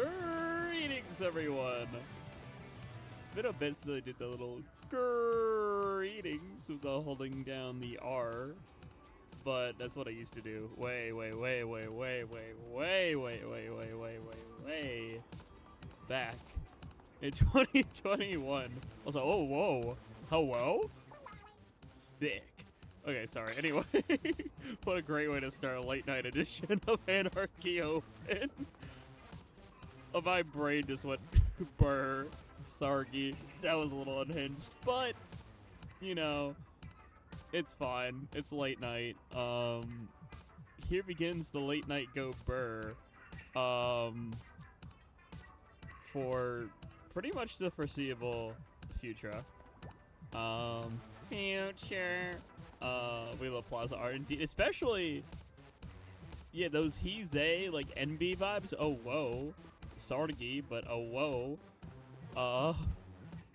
Greetings, everyone. It's been a bit since I did the little greetings with the holding down the R, but that's what I used to do. Way back in 2021. Also, oh, whoa, hello? Thick. Okay, sorry. Anyway, what a great way to start a late night edition of Anarchy Open. Oh, my brain just went burr, sargy. That was a little unhinged, but you know, it's fine. It's late night. Here begins the late night go burr. For pretty much the foreseeable future. Future. We love Plaza art indeed, especially, yeah, those he, they, like NB vibes. Oh, whoa. Sargy, but oh, whoa.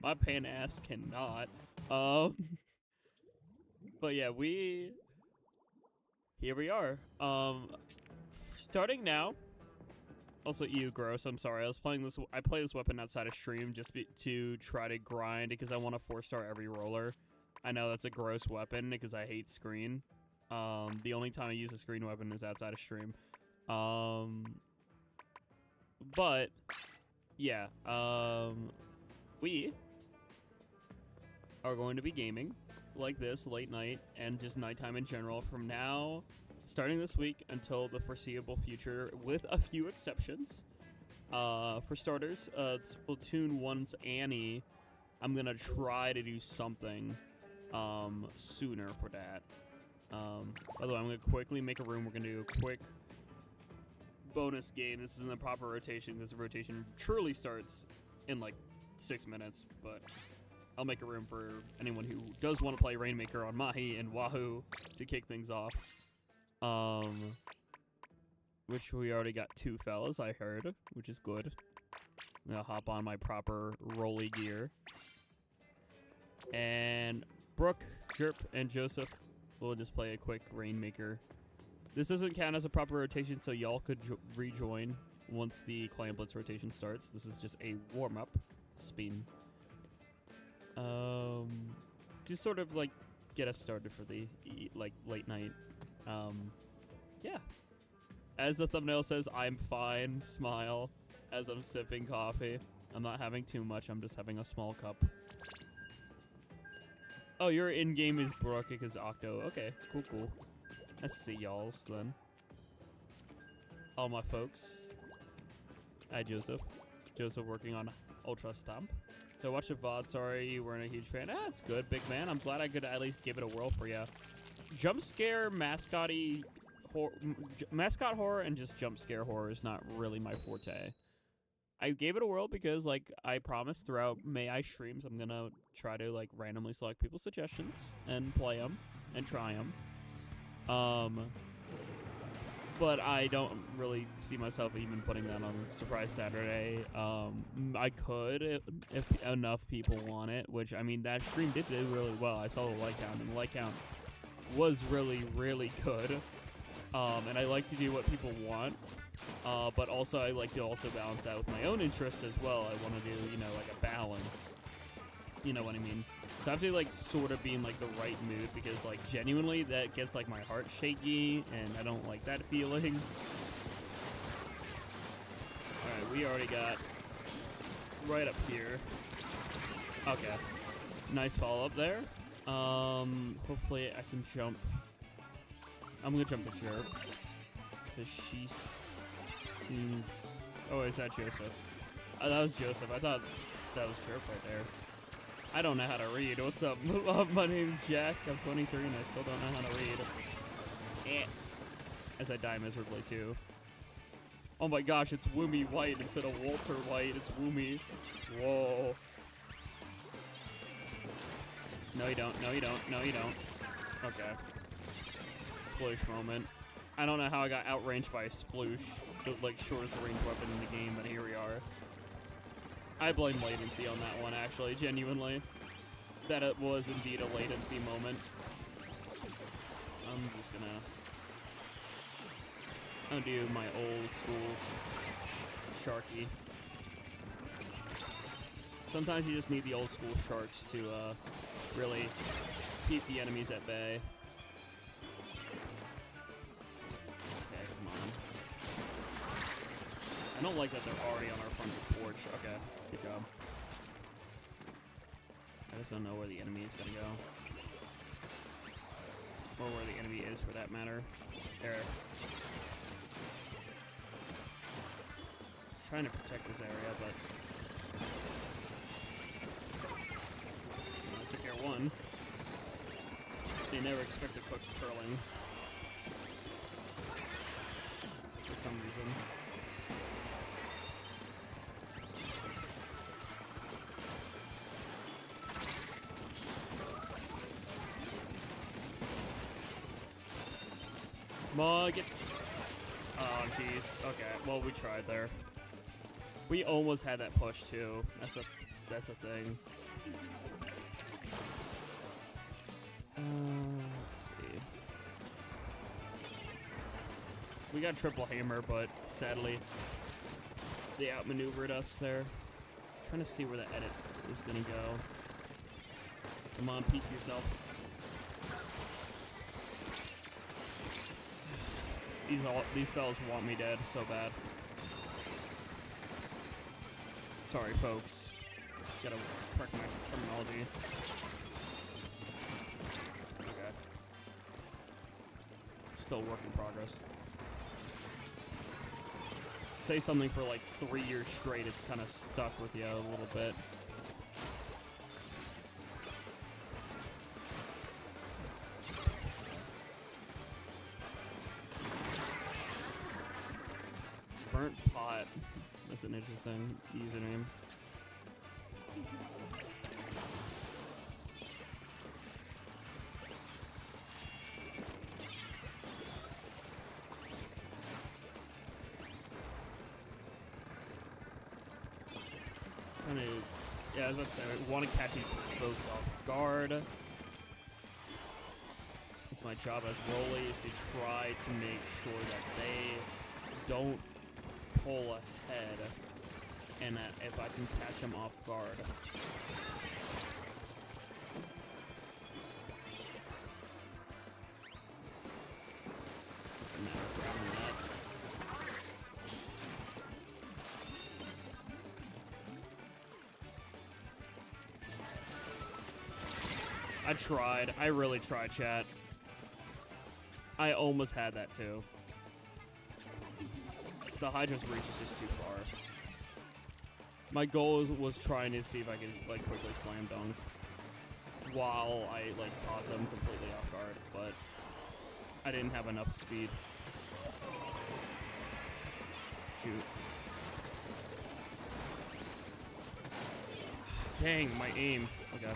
My pan ass cannot. But yeah, here we are. Starting now. Also, ew, gross. I'm sorry. I play this weapon outside of stream just to try to grind because I want to 4-star every roller. I know that's a gross weapon because I hate screen. The only time I use a screen weapon is outside of stream. But yeah, we are going to be gaming like this late night and just nighttime in general from now, starting this week until the foreseeable future, with a few exceptions. For starters, Splatoon 1's Annie, I'm gonna try to do something sooner for that. By the way, I'm gonna quickly make a room. We're gonna do a quick bonus game. This isn't a proper rotation because the rotation truly starts in like 6 minutes, but I'll make a room for anyone who does want to play Rainmaker on Mahi and Wahoo to kick things off. Which we already got 2 fellas, I heard, which is good. I'm gonna hop on my proper rolly gear. And Brooke, Jerp, and Joseph will just play a quick Rainmaker. This doesn't count as a proper rotation, so y'all could rejoin once the Clan Blitz rotation starts. This is just a warm-up spin. To sort of like get us started for the like late night. Yeah. As the thumbnail says, I'm fine, smile, as I'm sipping coffee. I'm not having too much, I'm just having a small cup. Oh, your in-game is Brooke because Octo. Okay, cool. I see y'alls then. All my folks. Hi, Joseph. Joseph working on Ultra Stomp. So watch the VOD. Sorry you weren't a huge fan. It's good, big man. I'm glad I could at least give it a whirl for you. Jump scare, mascot horror, and just jump scare horror is not really my forte. I gave it a whirl because, like, I promised throughout May I streams, I'm gonna try to, like, randomly select people's suggestions and play them and try them. But I don't really see myself even putting that on Surprise Saturday. I could if enough people want it, which, I mean, that stream did really well. I saw the like count, and the like count was really, really good. And I like to do what people want. But also, I like to also balance that with my own interests as well. I want to do, you know, like a balance. You know what I mean? So I have to, like, sort of be in, like, the right mood because, like, genuinely, that gets, like, my heart shaky, and I don't like that feeling. Alright, we already got right up here. Okay. Nice follow-up there. Hopefully I can jump. I'm gonna jump to Jerp. Because she seems... Oh, is that Joseph? Oh, that was Joseph. I thought that was Jerp right there. I don't know how to read. What's up? My name's Jack. I'm 23 and I still don't know how to read. As I die miserably too. Oh my gosh, it's Woomy White instead of Walter White. It's Woomy. Whoa. No, you don't. No, you don't. No, you don't. Okay. Sploosh moment. I don't know how I got outranged by a sploosh. The, like, shortest range weapon in the game, but here we are. I blame latency on that one, actually, genuinely. That it was indeed a latency moment. I'm just gonna do my old school sharky. Sometimes you just need the old school sharks to really keep the enemies at bay. Okay, come on. I don't like that they're already on our front porch. Okay, good job. I just don't know where the enemy is gonna go. Or where the enemy is, for that matter. There. Trying to protect this area, but I took care of one. They never expect the cook's curling for some reason. Mug it. Oh, jeez. Okay, well, we tried there. We almost had that push too. That's a thing. Let's see. We got triple hammer, but sadly, they outmaneuvered us there. I'm trying to see where the edit is gonna go. Come on, peek yourself. These fellas want me dead so bad. Sorry, folks. Gotta correct my terminology. Okay. Still work in progress. Say something for like 3 years straight, it's kind of stuck with you a little bit. Burnt pot. That's an interesting username. Trying to, yeah, I was about to say, I want to catch these folks off guard. It's my job as Rolly is to try to make sure that they don't pull ahead, and that if I can catch them off guard. Doesn't matter if I'm in that. I tried. I really tried, chat. I almost had that too. The Hydra's reach is just too far. My goal was trying to see if I could like quickly slam dunk while I like caught them completely off guard, but I didn't have enough speed. Shoot. Dang, my aim. Okay.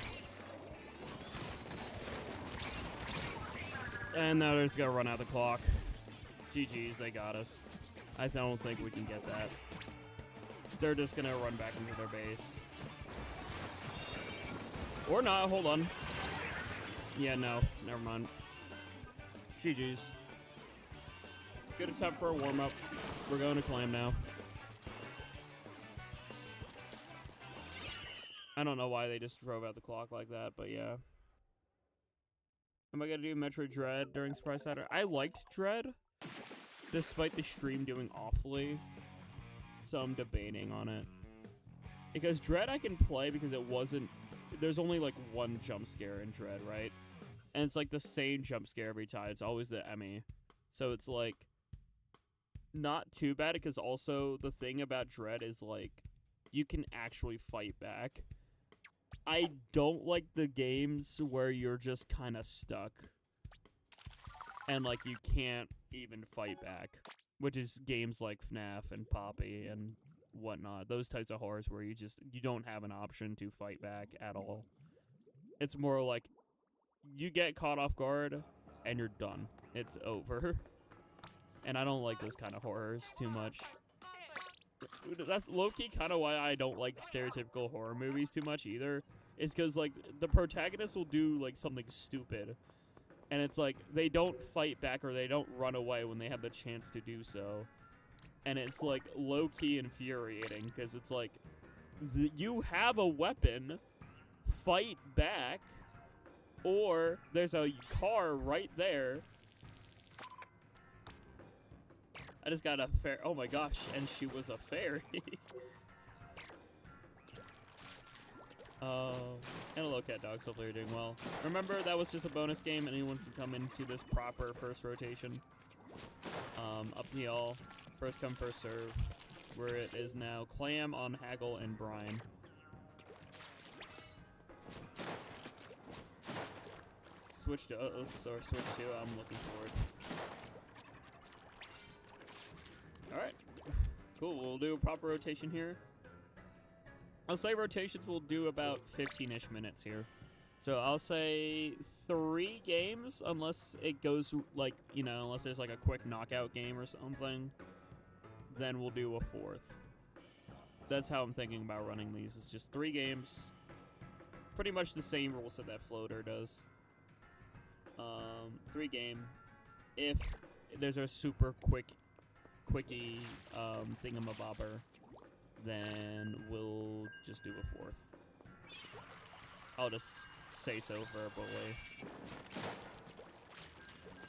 And now they're just gonna run out the clock. GG's, they got us. I don't think we can get that. They're just gonna run back into their base. Or not, hold on. Yeah, no, never mind. GG's. Good attempt for a warm-up. We're going to claim now. I don't know why they just drove out the clock like that, but yeah. Am I gonna do Metro Dread during Surprise Saturday? I liked Dread, despite the stream doing awfully. So I'm debating on it. Because Dread I can play because it wasn't... There's only like one jump scare in Dread, right? And it's like the same jump scare every time. It's always the Emmy. So it's like... Not too bad, because also the thing about Dread is like... You can actually fight back. I don't like the games where you're just kind of stuck. And like you can't even fight back. Which is games like FNAF and Poppy and whatnot. Those types of horrors where you don't have an option to fight back at all. It's more like you get caught off guard and you're done. It's over. And I don't like those kind of horrors too much. That's low-key kind of why I don't like stereotypical horror movies too much either. It's because like the protagonist will do like something stupid. And it's like, they don't fight back or they don't run away when they have the chance to do so. And it's like low-key infuriating because it's like, you have a weapon, fight back, or there's a car right there. I just got a fairy. Oh my gosh, and she was a fairy. And hello, cat dogs. Hopefully you're doing well. Remember, that was just a bonus game. Anyone can come into this proper first rotation. Up to y'all. First come, first serve. Where it is now Clam on Haggle and Brian. Switch to us, or switch to, I'm looking forward. Alright. Cool, we'll do a proper rotation here. I'll say rotations will do about 15-ish minutes here. So I'll say 3 games, unless it goes, like, you know, unless there's, like, a quick knockout game or something. Then we'll do a 4th. That's how I'm thinking about running these. It's just 3 games. Pretty much the same rules that floater does. 3 game. If there's a super quickie thingamabobber, then we'll just do a 4th. I'll just say so verbally.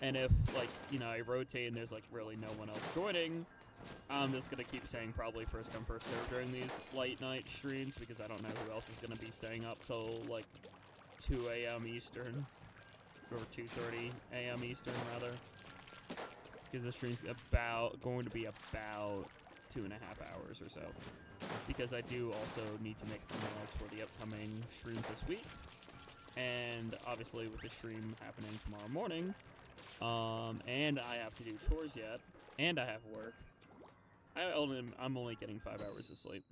And if, like, you know, I rotate and there's, like, really no one else joining, I'm just gonna keep saying probably first come, first serve during these late night streams because I don't know who else is gonna be staying up till, like, 2 a.m. Eastern. Or 2:30 a.m. Eastern, rather. Because the stream's going to be about 2.5 hours or so. Because I do also need to make thumbnails for the upcoming streams this week. And obviously with the stream happening tomorrow morning, and I have to do chores yet, and I have work, I'm only getting 5 hours of sleep.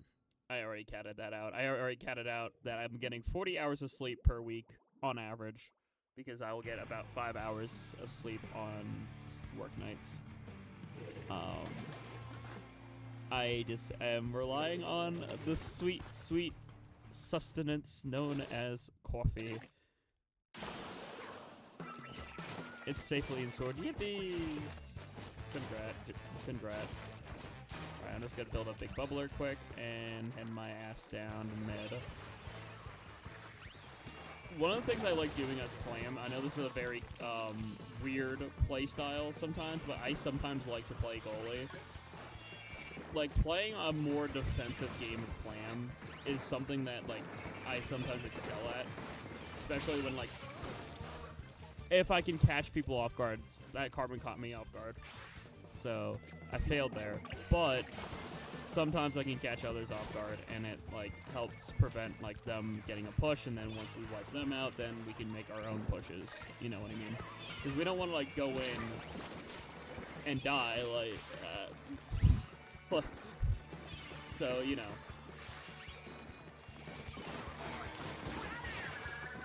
I already catted that out. I already catted out that I'm getting 40 hours of sleep per week on average, because I will get about 5 hours of sleep on work nights. I just am relying on the sweet, sweet sustenance known as coffee. It's safely installed. Yippee! Congrats. Alright, I'm just gonna build a big bubbler quick and head my ass down to mid. One of the things I like doing as Clam, I know this is a very weird play style sometimes, but I sometimes like to play goalie. Like, playing a more defensive game of Clam is something that, like, I sometimes excel at. Especially when, like, if I can catch people off guard. That Carbon caught me off guard. So, I failed there. But sometimes I can catch others off guard, and it, like, helps prevent, like, them getting a push, and then once we wipe them out, then we can make our own pushes. You know what I mean? Because we don't want to, like, go in and die, like, so, you know.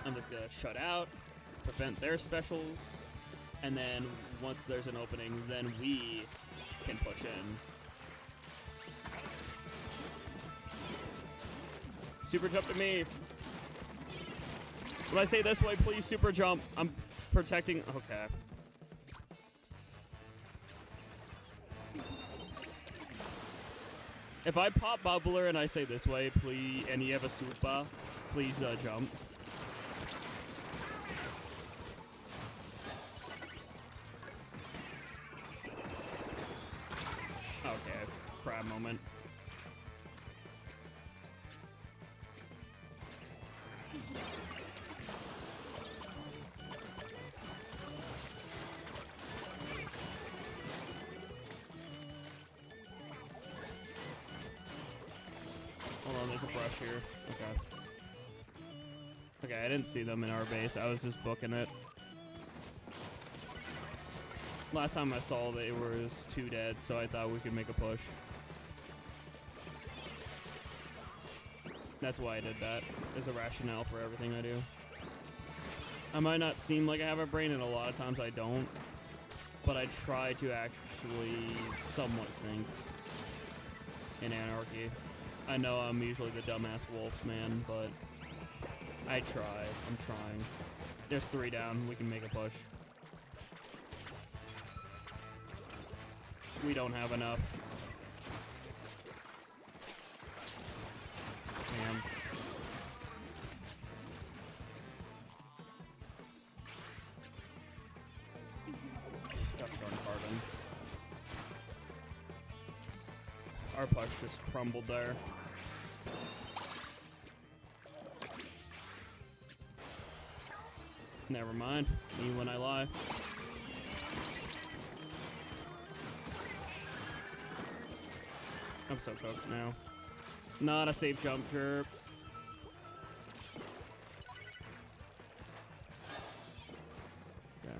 I'm just gonna shut out, prevent their specials, and then once there's an opening, then we can push in. Super jump to me. When I say this way, please super jump. I'm protecting. Okay. If I pop bubbler and I say this way, please, and you have a super, please jump. Okay, crab moment. Hold on, there's a brush here. Okay. Okay, I didn't see them in our base. I was just booking it. Last time I saw they were 2 dead, so I thought we could make a push. That's why I did that. There's a rationale for everything I do. I might not seem like I have a brain, and a lot of times I don't. But I try to actually somewhat think in Anarchy. I know I'm usually the dumbass wolf man, but I try. I'm trying. There's 3 down. We can make a push. We don't have enough. Our push just crumbled there. Never mind. Me when I lie. I'm so cooked now. Not a safe jump chirp. Okay.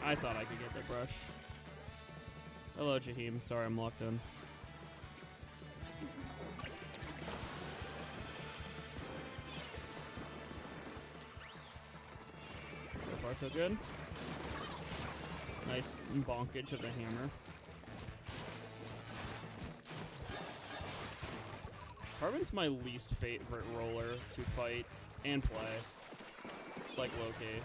I thought I could get the brush. Hello, Jaheim. Sorry, I'm locked in. So far, so good. Nice bonkage of the hammer. Carbon's my least favorite roller to fight and play. Like Loki.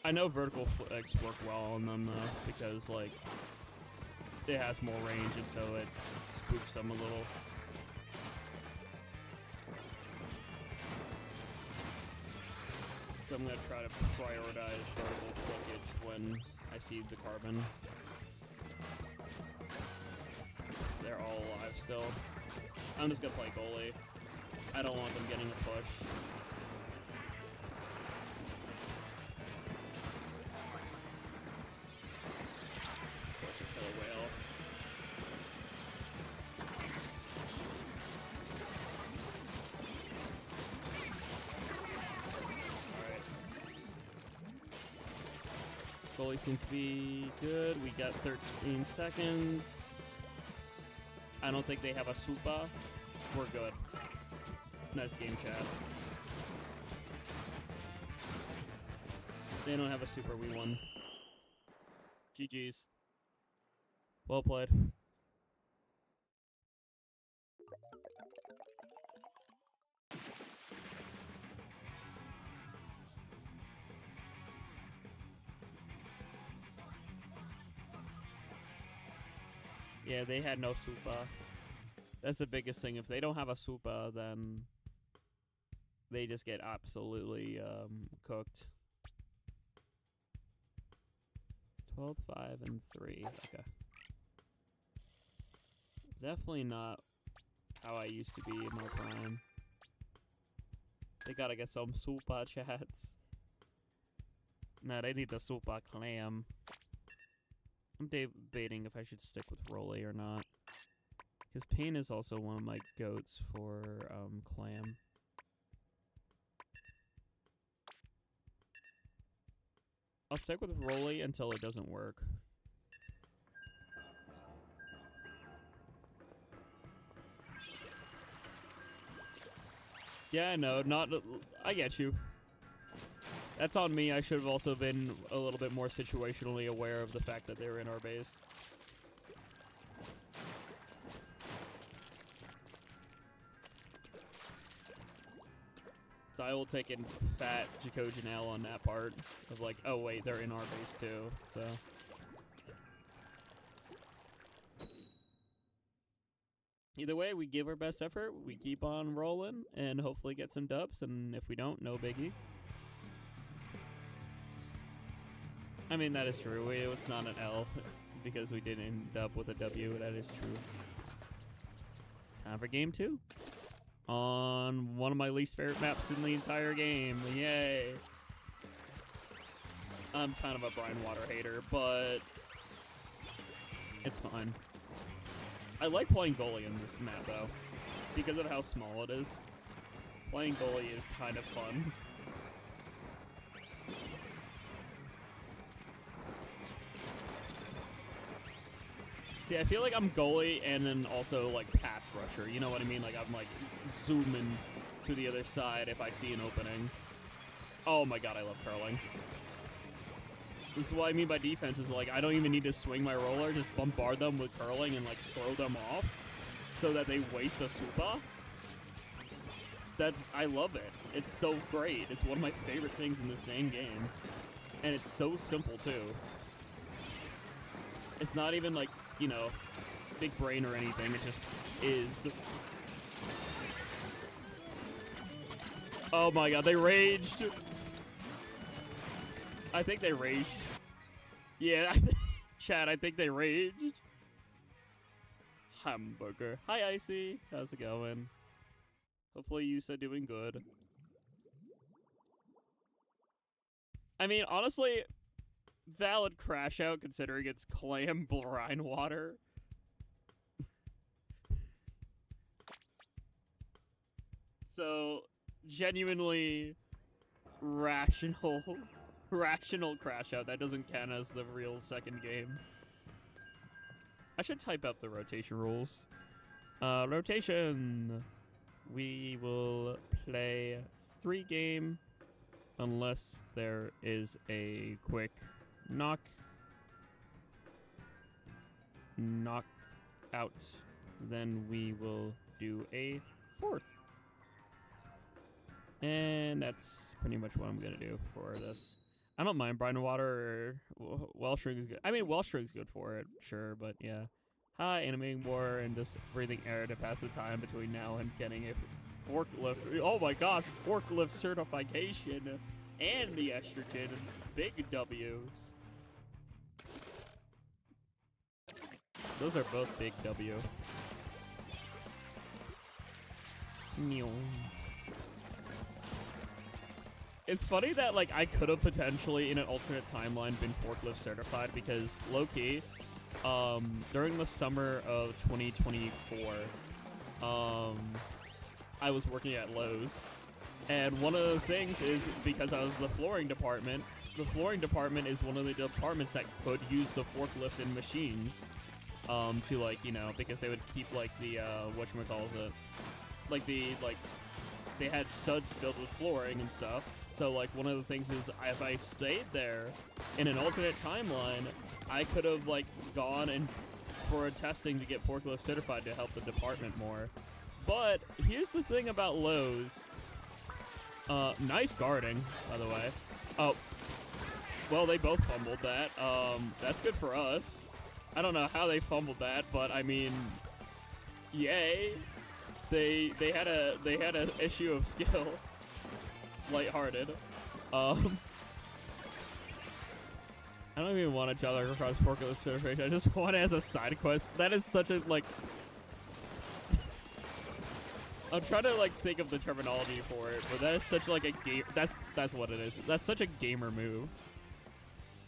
I know vertical flicks work well on them though, because like it has more range and so it spooks them a little. So I'm gonna try to prioritize vertical flickage when I see the carbon. They're all alive still. I'm just gonna play goalie. I don't want them getting a push. Goalie seems to be good. We got 13 seconds. I don't think they have a super. We're good. Nice game, chat. They don't have a super. We won. GG's. Well played. Yeah, they had no super. That's the biggest thing. If they don't have a super, then they just get absolutely cooked. 12, 5, and 3. Okay. Definitely not how I used to be in my prime. They gotta get some super chats. Nah, they need the super clam. I'm debating if I should stick with Rolly or not. Because Pain is also one of my goats for clam. I'll stick with Rolly until it doesn't work. Yeah, no, not... I get you. That's on me. I should have also been a little bit more situationally aware of the fact that they were in our base. So I will take in fat Jackogień L on that part of like, oh wait, they're in our base too, so. Either way, we give our best effort, we keep on rolling, and hopefully get some dubs, and if we don't, no biggie. I mean, that is true. It's not an L because we didn't end up with a W. That is true. Time for game 2. On one of my least favorite maps in the entire game. Yay. I'm kind of a brine water hater, but it's fine. I like playing goalie in this map, though, because of how small it is. Playing goalie is kind of fun. See, I feel like I'm goalie and then also, like, pass rusher. You know what I mean? Like, I'm, like, zooming to the other side if I see an opening. Oh my god, I love curling. This is what I mean by defense, is, like, I don't even need to swing my roller, just bombard them with curling and, like, throw them off so that they waste a super. I love it. It's so great. It's one of my favorite things in this dang game. And it's so simple, too. It's not even, like, you know, big brain or anything. It just is. Oh my god, they raged. I think they raged. Yeah, Chad, I think they raged. Hamburger. Hi, Icy. How's it going? Hopefully you said doing good. I mean, honestly, valid crash out considering it's clam brine water. So, genuinely rational crash out. That doesn't count as the real second game. I should type up the rotation rules. Rotation. We will play 3-game unless there is a quick knock out. Then we will do a 4th. And that's pretty much what I'm gonna do for this. I don't mind brine water or Wellspring is good. I mean, Wellspring's good for it, sure, but yeah. Hi, animating war and just breathing air to pass the time between now and getting a forklift. Oh my gosh, forklift certification and the estrogen. Big W's. Those are both big W. Meow. It's funny that, like, I could have potentially, in an alternate timeline, been forklift certified because, low-key, during the summer of 2024, I was working at Lowe's, and one of the things is, because I was the flooring department is one of the departments that could use the forklift in machines, to, like, you know, because they would keep, like, the, whatchamacallit, like, they had studs filled with flooring and stuff. So, like, one of the things is, if I stayed there in an alternate timeline, I could have, like, gone and for a testing to get forklift certified to help the department more. But here's the thing about Lowe's. Nice guarding, by the way. Oh, well, they both fumbled that. That's good for us. I don't know how they fumbled that, but I mean, yay. They had an issue of skill. Lighthearted. I don't even want to jog across forklift certification. I just want it as a side quest. That is such a, like, I'm trying to, like, think of the terminology for it, but that is such, like, a game. That's what it is. That's such a gamer move.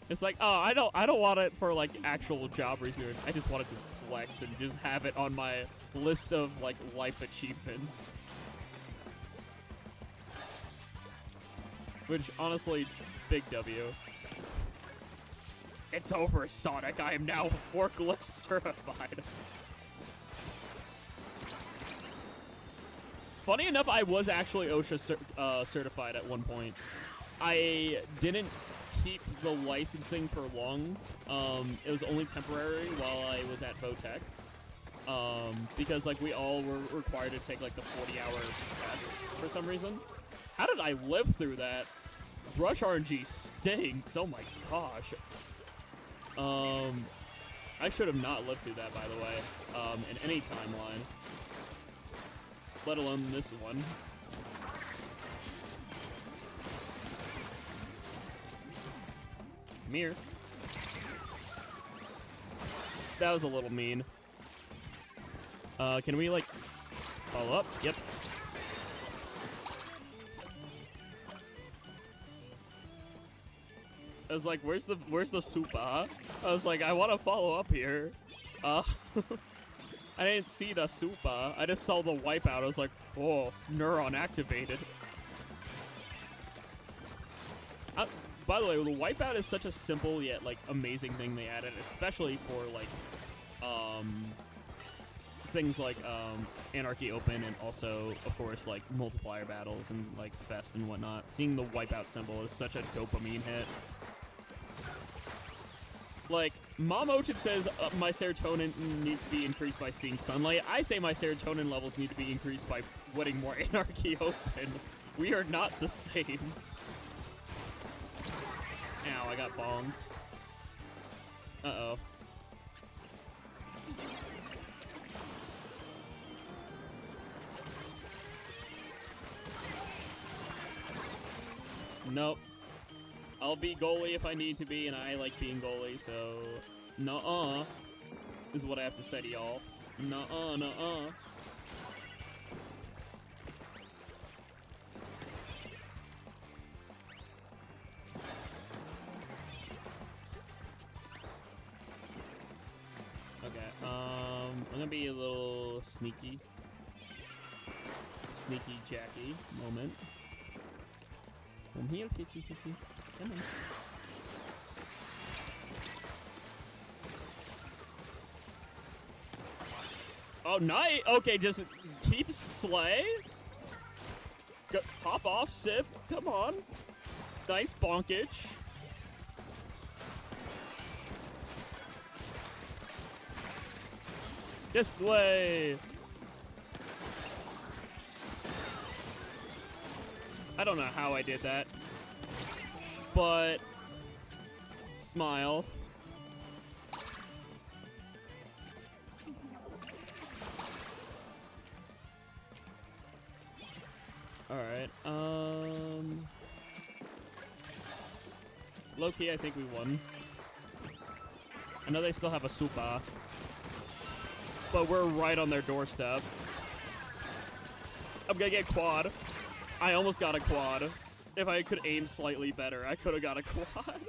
It's like, oh, I don't want it for, like, actual job research. I just want it to flex and just have it on my list of, like, life achievements. Which, honestly, big W. It's over, Sonic. I am now forklift certified. Funny enough, I was actually OSHA certified at one point. I didn't keep the licensing for long. It was only temporary while I was at Votech. Because, like, we all were required to take, like, the 40-hour test for some reason. How did I live through that? Rush RNG stinks. Oh my gosh. I should have not lived through that, by the way, in any timeline. Let alone this one. Come here. That was a little mean. Can we, like, follow up? Yep. I was like, where's the super? I was like, I want to follow up here. I didn't see the super. I just saw the wipeout. I was like, oh, neuron activated. By the way, the wipeout is such a simple yet, like, amazing thing they added, especially for, like, things like Anarchy Open and also, of course, like, multiplier battles and, like, Fest and whatnot. Seeing the wipeout symbol is such a dopamine hit. Like, Mom Ocean says my serotonin needs to be increased by seeing sunlight. I say my serotonin levels need to be increased by winning more Anarchy Open. We are not the same. Ow, I got bombed. Uh-oh. Nope. I'll be goalie if I need to be, and I like being goalie, so... Nuh-uh. Is what I have to say to y'all. Nuh-uh, nuh-uh. Okay, I'm gonna be a little sneaky. Sneaky Jackie moment. Come here, kitty, kitty. Come on. Oh, nice. Okay, just keep slay. Go, pop off, sip. Come on. Nice bonkage. This way. I don't know how I did that, but smile. All right. Low-key, I think we won. I know they still have a super, but we're right on their doorstep. I'm gonna get quad. I almost got a quad. If I could aim slightly better, I could have got a quad.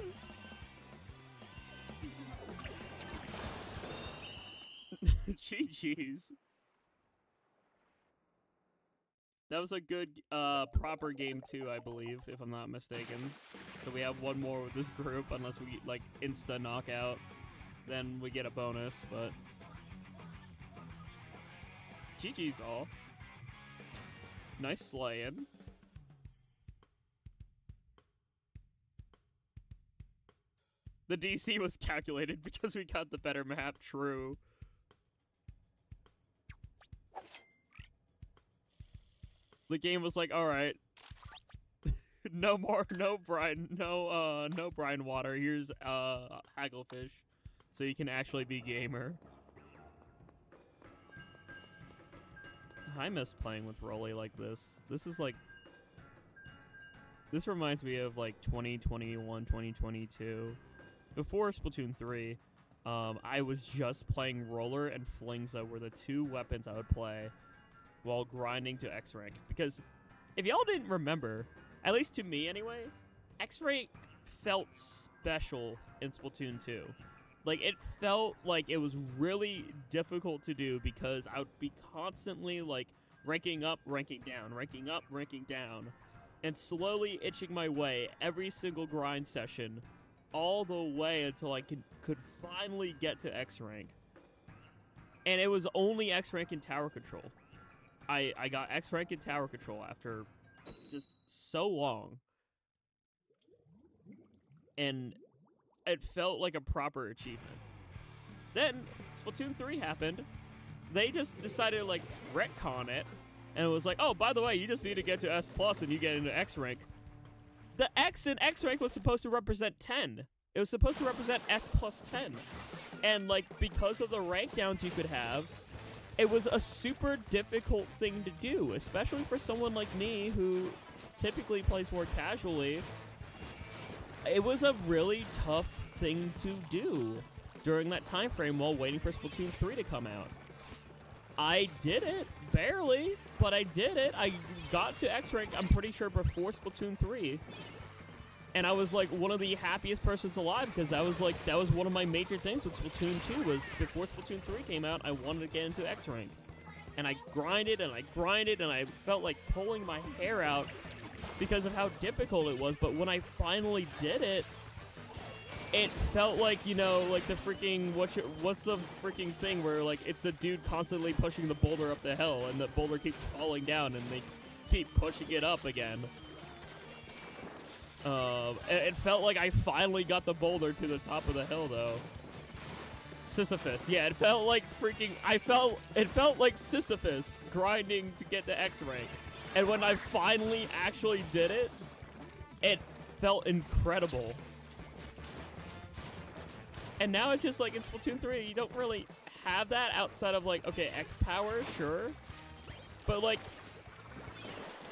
GG's. That was a good, proper game too, I believe, if I'm not mistaken. So we have one more with this group, unless we, like, insta knockout. Then we get a bonus, but... GG's all. Nice slaying. The DC was calculated because we got the better map, true. The game was like, alright. No brine water. Here's, hagglefish. So you can actually be gamer. I miss playing with Rolly like this. This is like... This reminds me of, like, 2021, 2022. Before Splatoon 3, I was just playing Roller and Flingza were the two weapons I would play while grinding to X rank. Because if y'all didn't remember, at least to me anyway, X rank felt special in Splatoon 2. Like, it felt like it was really difficult to do because I would be constantly, like, ranking up, ranking down, ranking up, ranking down, and slowly itching my way every single grind session all the way until I could finally get to X rank. And it was only X rank in tower control. I got X rank in tower control after just so long. And it felt like a proper achievement. Then Splatoon 3 happened. They just decided to, like, retcon it. And it was like, oh, by the way, you just need to get to S+ and you get into X rank. The X in X rank was supposed to represent 10. It was supposed to represent S plus 10. And, like, because of the rank downs you could have, it was a super difficult thing to do, especially for someone like me who typically plays more casually. It was a really tough thing to do during that time frame while waiting for Splatoon 3 to come out. I did it, barely, but I did it. I got to X rank, I'm pretty sure, before Splatoon 3. And I was, like, one of the happiest persons alive because that was one of my major things with Splatoon 2 was before Splatoon 3 came out, I wanted to get into X rank. And I grinded and I grinded and I felt like pulling my hair out because of how difficult it was. But when I finally did it, it felt like, you know, like the freaking, what's the freaking thing where, like, it's the dude constantly pushing the boulder up the hill and the boulder keeps falling down and they keep pushing it up again. It felt like I finally got the boulder to the top of the hill, though. Sisyphus. Yeah, it felt like freaking... It felt like Sisyphus grinding to get to X rank. And when I finally actually did it, it felt incredible. And now it's just like in Splatoon 3, you don't really have that outside of, like, okay, X power, sure. But, like...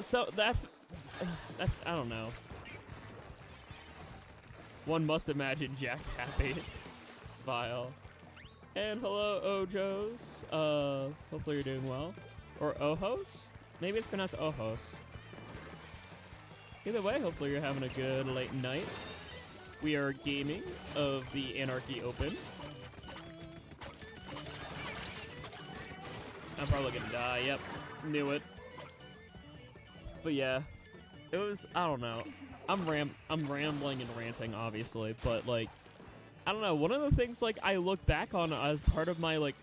So, that I don't know. One must imagine Jack happy. Smile. And hello, Ojos. Hopefully you're doing well. Or Ojos? Maybe it's pronounced Ojos. Either way, hopefully you're having a good late night. We are gaming of the Anarchy Open. I'm probably gonna die. Yep, knew it. But yeah, it was. I don't know. I'm rambling and ranting, obviously, but like, I don't know. One of the things like I look back on as part of my like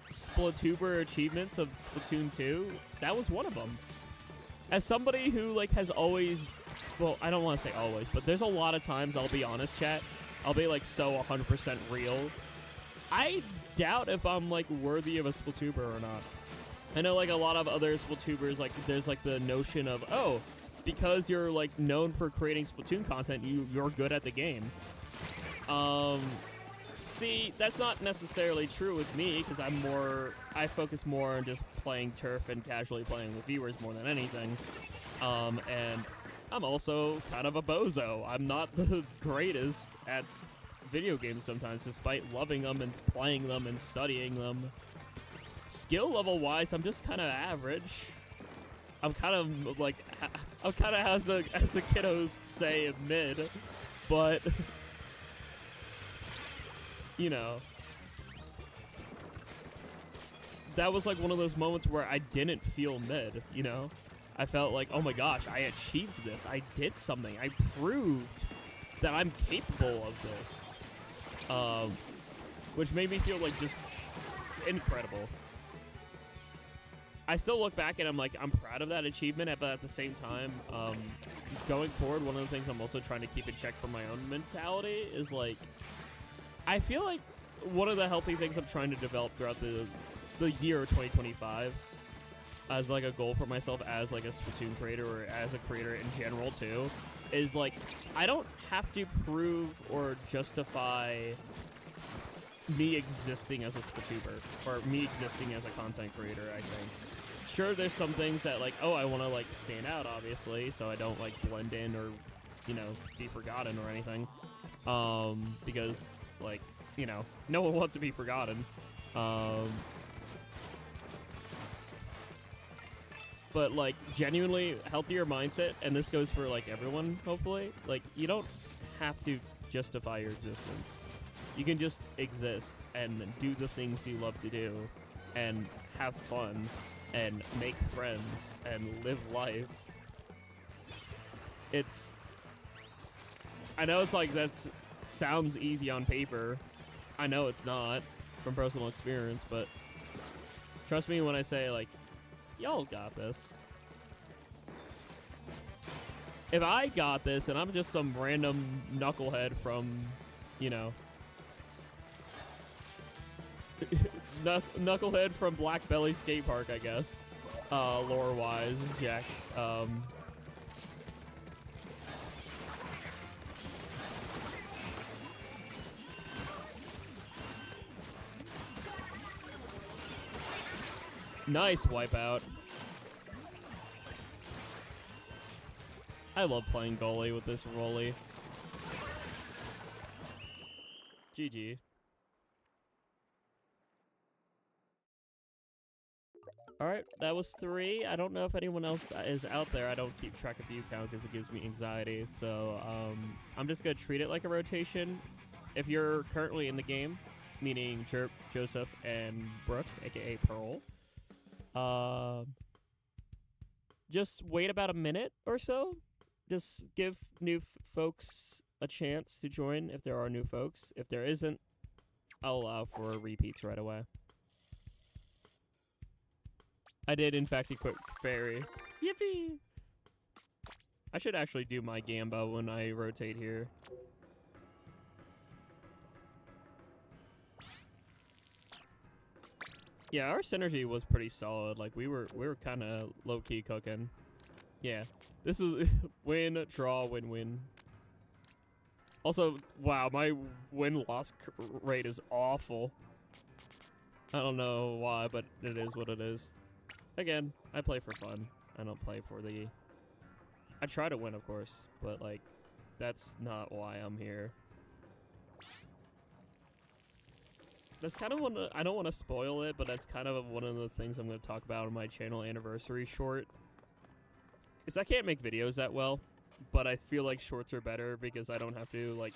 Splatuber achievements of Splatoon 2, that was one of them. As somebody who like has always, well, I don't want to say always, but there's a lot of times I'll be honest, chat. I'll be like so 100% real. I doubt if I'm like worthy of a Splatuber or not. I know like a lot of other Splatubers, like there's like the notion of, oh, because you're like known for creating Splatoon content, you're good at the game. See, that's not necessarily true with me, because I focus more on just playing turf and casually playing with viewers more than anything. And I'm also kind of a bozo. I'm not the greatest at video games sometimes, despite loving them and playing them and studying them. Skill level wise, I'm just kind of average. I'm kind of like, I'm kind of as the kiddos say, mid, but you know, that was like one of those moments where I didn't feel mid, you know? I felt like, oh my gosh, I achieved this. I did something. I proved that I'm capable of this. Which made me feel like just incredible. I still look back and I'm like, I'm proud of that achievement, but at the same time, going forward, one of the things I'm also trying to keep in check for my own mentality is like, I feel like one of the healthy things I'm trying to develop throughout the year 2025 as like a goal for myself as like a Splatoon creator or as a creator in general too, is like, I don't have to prove or justify me existing as a Splatuber or me existing as a content creator, I think. Sure, there's some things that like, oh, I want to like stand out, obviously, so I don't like blend in or, you know, be forgotten or anything. Because like, you know, no one wants to be forgotten. But like genuinely healthier mindset, and this goes for like everyone, hopefully, like you don't have to justify your existence. You can just exist and do the things you love to do and have fun and make friends and live life. I know it's like sounds easy on paper. I know it's not from personal experience, but trust me when I say like, y'all got this. If I got this and I'm just some random knucklehead from, you know, knucklehead from Black Belly Skate Park, I guess, lore-wise, Jack, nice wipeout. I love playing goalie with this rolly. GG. Alright, that was 3. I don't know if anyone else is out there. I don't keep track of view count because it gives me anxiety. So, I'm just going to treat it like a rotation. If you're currently in the game, meaning Chirp, Joseph, and Brooke, aka Pearl, just wait about a minute or so. Just give new folks a chance to join if there are new folks. If there isn't, I'll allow for repeats right away. I did, in fact, equip Fairy. Yippee! I should actually do my Gambo when I rotate here. Yeah, our synergy was pretty solid. Like we were kind of low key cooking. Yeah, this is win, draw, win, win. Also, wow, my win-loss rate is awful. I don't know why, but it is what it is. Again, I play for fun. I don't play for the... I try to win, of course, but, like, that's not why I'm here. That's kind of one. I don't want to spoil it, but that's kind of one of the things I'm going to talk about in my channel anniversary short. Is I can't make videos that well, but I feel like shorts are better because I don't have to like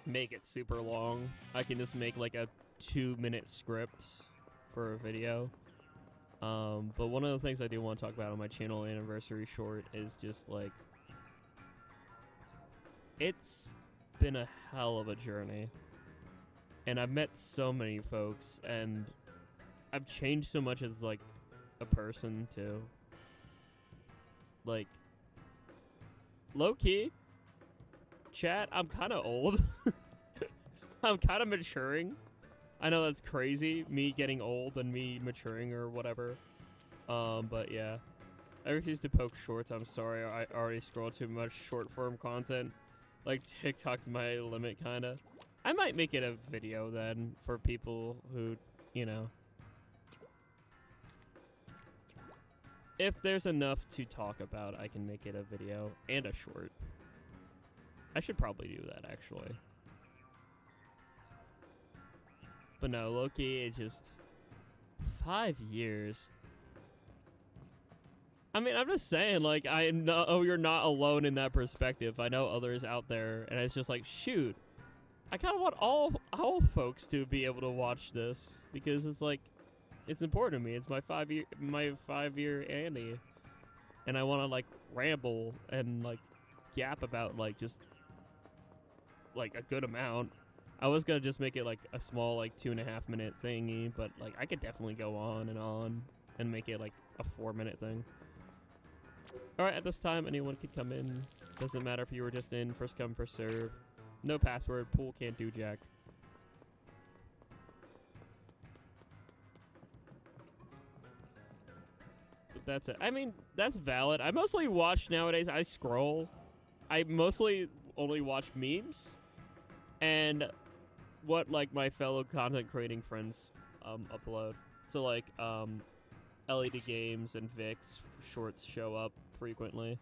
make it super long. I can just make like a 2-minute script for a video. But one of the things I do want to talk about on my channel anniversary short is just like, it's been a hell of a journey. And I've met so many folks, and I've changed so much as like a person too. Like, low-key, chat, I'm kind of old. I'm kind of maturing. I know that's crazy, me getting old and me maturing or whatever. But yeah. I refuse to poke shorts. I'm sorry, I already scroll too much short-form content. Like, TikTok's my limit, kind of. I might make it a video then for people who, you know. If there's enough to talk about, I can make it a video and a short. I should probably do that, actually. But no, low-key, it's just 5 years. I mean, I'm just saying, like, I know you're not alone in that perspective. I know others out there, and it's just like, shoot. I kind of want all folks to be able to watch this because it's like, it's important to me. It's my 5-year Annie, and I want to like ramble and like yap about like just like a good amount. I was gonna just make it like a small like 2.5-minute thingy, but like I could definitely go on and make it like a 4-minute thing. All right, at this time, anyone could come in. Doesn't matter if you were just in, first come, first serve. No password, pool CantDoJack. But that's it. I mean, that's valid. I mostly watch nowadays, I scroll. I mostly only watch memes and what like my fellow content creating friends upload. So like LED Games and Vix shorts show up frequently.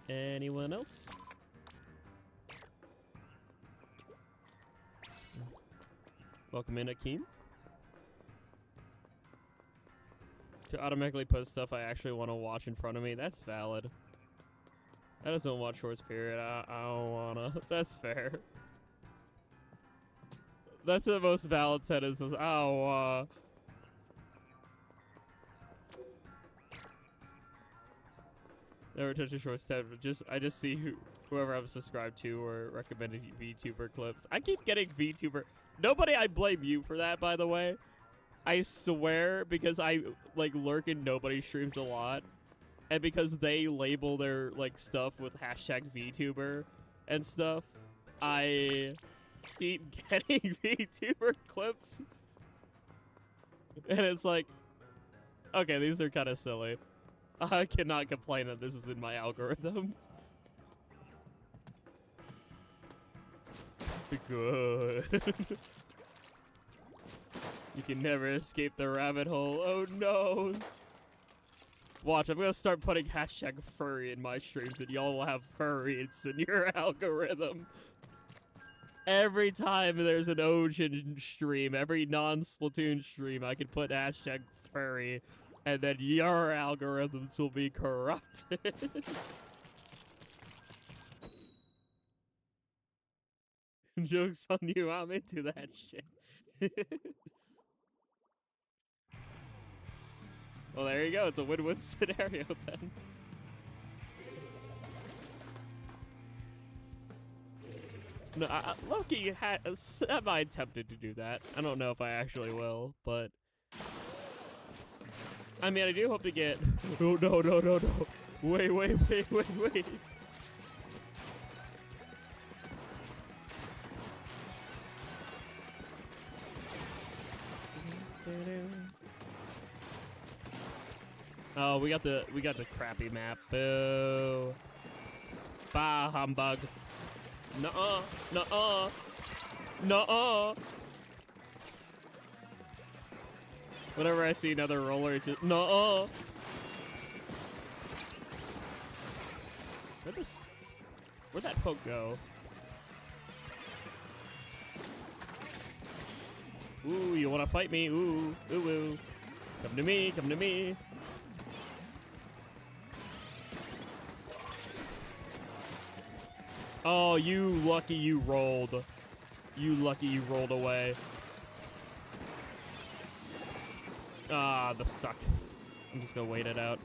Anyone else? Welcome in, Akeem. To automatically put stuff I actually want to watch in front of me, that's valid. I just don't watch shorts, period. I don't wanna. That's fair. That's the most valid sentence. I don't wanna. Never touch a shorts tab. I just see whoever I'm subscribed to or recommended VTuber clips. I keep getting VTuber. Nobody, I blame you for that, by the way. I swear, because I like lurk in nobody's streams a lot, and because they label their like stuff with hashtag VTuber and stuff, I keep getting VTuber clips, and it's like, okay, these are kind of silly. I cannot complain that this is in my algorithm. Good. You can never escape the rabbit hole. Oh no. Watch, I'm gonna start putting hashtag furry in my streams and y'all will have furries in your algorithm. Every time there's an Ocean stream, every non-Splatoon stream, I can put hashtag furry, and then your algorithms will be corrupted. Joke's on you, I'm into that shit. Well, there you go. It's a win-win scenario then. No, Loki semi-tempted to do that. I don't know if I actually will, but I mean, I do hope to get. Oh no! Wait! Oh, we got the crappy map. Boo! Bah humbug! Nuh-uh! Whenever I see another roller, it's just no. Where'd that folk go? Ooh, you wanna fight me? Ooh, ooh, ooh. Come to me, come to me. Oh, you lucky you rolled. You lucky you rolled away. Ah, the suck. I'm just gonna wait it out.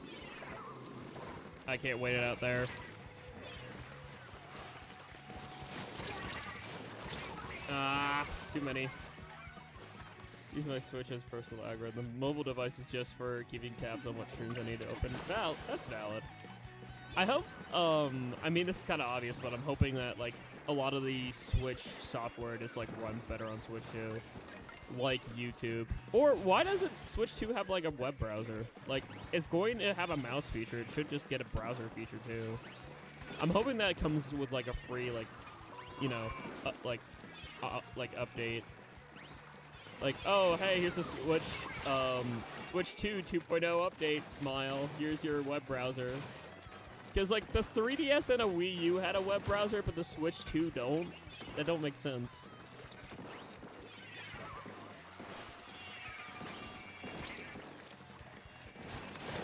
I can't wait it out there. Ah, too many. Use my Switch as personal algorithm. Mobile device is just for keeping tabs on what streams I need to open. That's valid. I hope, I mean, this is kind of obvious, but I'm hoping that, like, a lot of the Switch software just, like, runs better on Switch 2. Like YouTube. Or why doesn't Switch 2 have, like, a web browser? Like, it's going to have a mouse feature. It should just get a browser feature, too. I'm hoping that comes with, like, a free, like, you know, like, update. Like, oh, hey, here's a Switch 2 2.0 update, smile. Here's your web browser. Because, like, the 3DS and a Wii U had a web browser, but the Switch 2 don't. That don't make sense.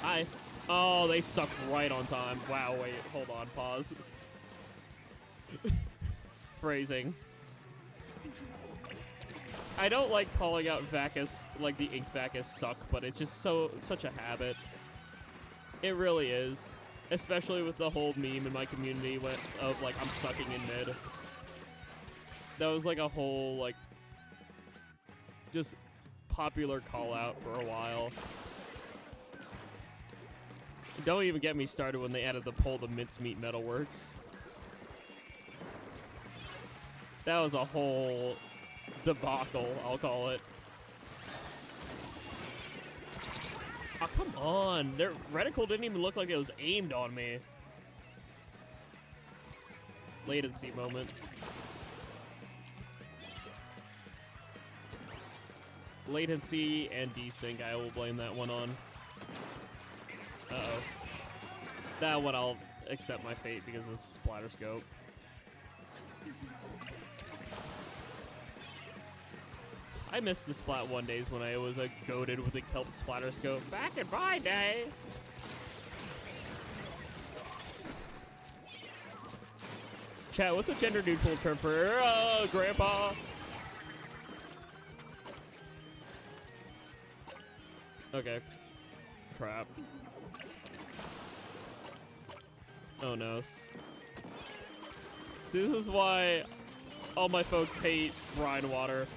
Hi. Oh, they sucked right on time. Wow, wait, hold on, pause. Phrasing. I don't like calling out Vacus, like the ink Vacus suck, but it's just such a habit. It really is. Especially with the whole meme in my community of, like, I'm sucking in mid. That was, like, a whole, like, just popular call-out for a while. Don't even get me started when they added the pull the mincemeat metalworks. That was a whole debacle, I'll call it. Oh, come on. Their reticle didn't even look like it was aimed on me. Latency moment. Latency and desync, I will blame that one on. Uh-oh. That one I'll accept my fate because of the splatter scope. I miss the Splat 1 days when I was goated with the kelp splatter scope back in my day. Chat, what's a gender neutral term for grandpa? Okay. Crap. Oh no. See, this is why all my folks hate brine water.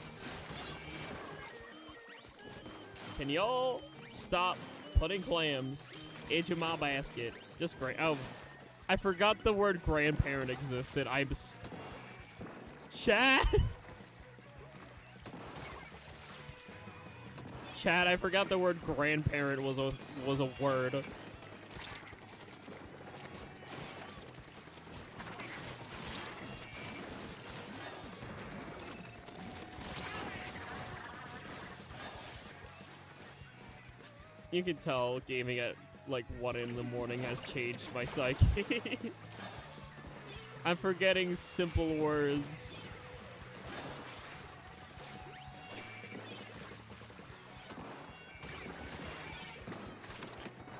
Can y'all stop putting clams into my basket? Just great. Oh, I forgot the word grandparent existed. Chat. Chat, I forgot the word grandparent was a word. You can tell gaming at like 1 in the morning has changed my psyche. I'm forgetting simple words.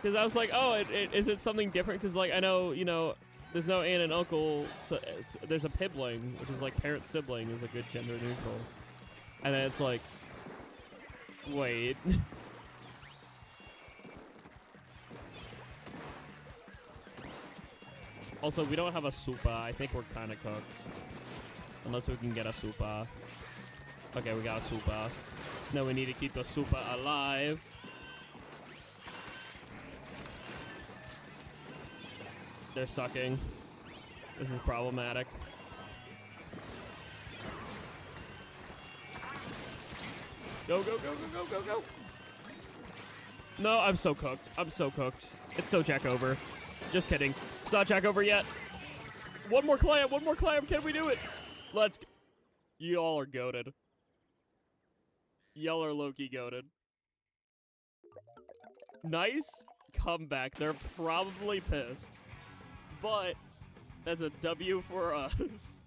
Because I was like, oh, is it something different? Because, like, I know, you know, there's no aunt and uncle. So there's a pibling, which is like parent-sibling is a good gender neutral. And then it's like, wait. Also, we don't have a supa. I think we're kind of cooked. Unless we can get a supa. Okay, we got a supa. Now we need to keep the supa alive. They're sucking. This is problematic. Go, go, go, go, go, go, go. No, I'm so cooked. I'm so cooked. It's so Jack over. Just kidding. It's not Jack over yet. One more clam. One more clam. Can we do it? Let's. Y'all are goated. Y'all are low-key goated. Nice comeback. They're probably pissed. But that's a W for us.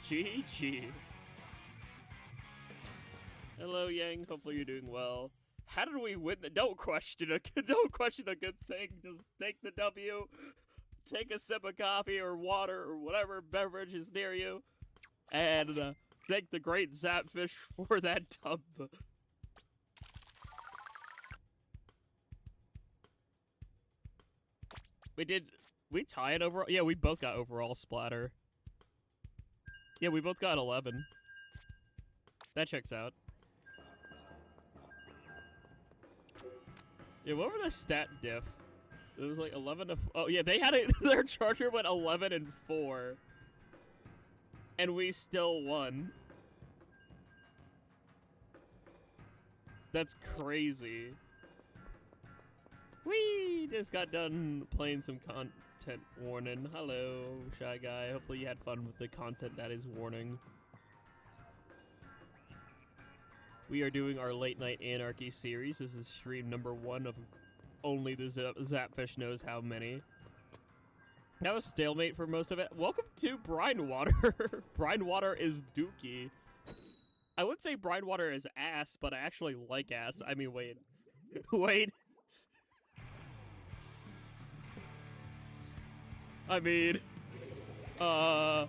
GG. Hello, Yang. Hopefully you're doing well. How did we win? Don't question a good thing. Just take the W. Take a sip of coffee or water or whatever beverage is near you, and thank the great Zapfish for that dub. We tied overall? Yeah, we both got overall splatter. Yeah, we both got 11. That checks out. Yeah, what were the stat diff? It was like 11 to... Oh, yeah, they had it... Their charger went 11 and 4. And we still won. That's crazy. We just got done playing some content warning. Hello, Shy Guy. Hopefully you had fun with the content that is warning. We are doing our late night Anarchy series. This is stream number 1 of only the Zapfish knows how many. That was stalemate for most of it. Welcome to Brine Water. Brine Water is dookie. I would say Brine Water is ass, but I actually like ass. I mean, wait. Wait. I mean, so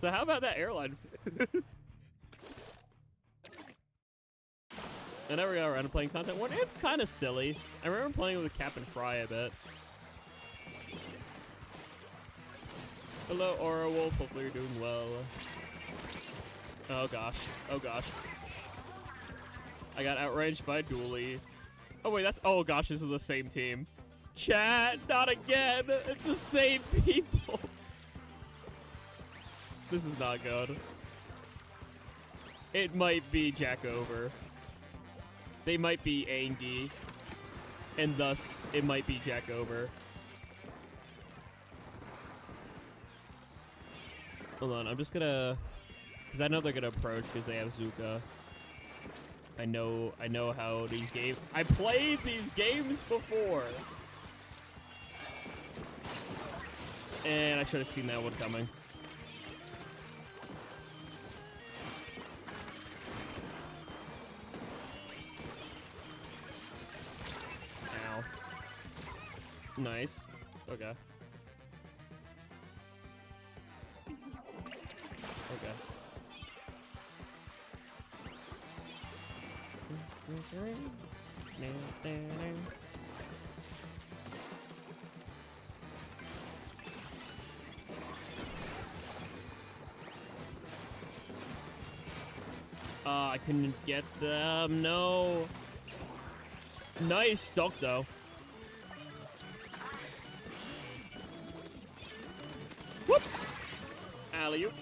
how about that airline? I never got around to playing content one. It's kind of silly. I remember playing with Captain Fry a bit. Hello, Aura Wolf. Hopefully you're doing well. Oh gosh. Oh gosh. I got outranged by Dooley. Oh wait, that's... Oh gosh, this is the same team. Chat, not again. It's the same people. This is not good. It might be Jackover. They might be Angie, and thus it might be Jackover. Hold on, I'm just gonna, because I know they're gonna approach because they have Zuka. I know how these games. I played these games before, and I should have seen that one coming. Nice. Okay. Okay. I couldn't get them. No. Nice dunk though. Whoop! Alley-oop.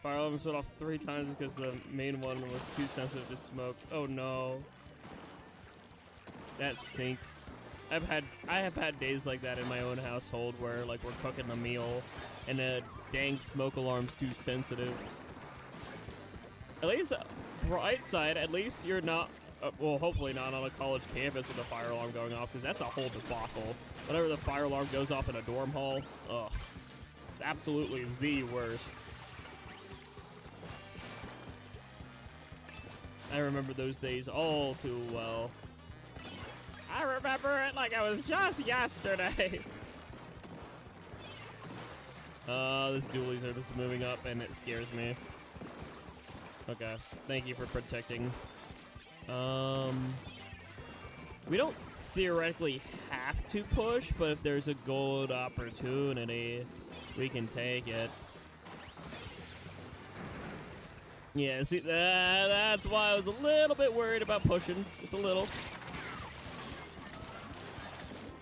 Fire alarms went off 3 times because the main one was too sensitive to smoke. Oh no. That stink. I have had days like that in my own household where like we're cooking a meal and the dang smoke alarm's too sensitive. At least, bright side, at least you're not, well, hopefully not on a college campus with a fire alarm going off, because that's a whole debacle. Whenever the fire alarm goes off in a dorm hall, ugh, it's absolutely the worst. I remember those days all too well. I remember it like it was just yesterday. These dualies are just moving up and it scares me. Okay, thank you for protecting. We don't theoretically have to push, but if there's a gold opportunity, we can take it. Yeah, see, that's why I was a little bit worried about pushing, just a little.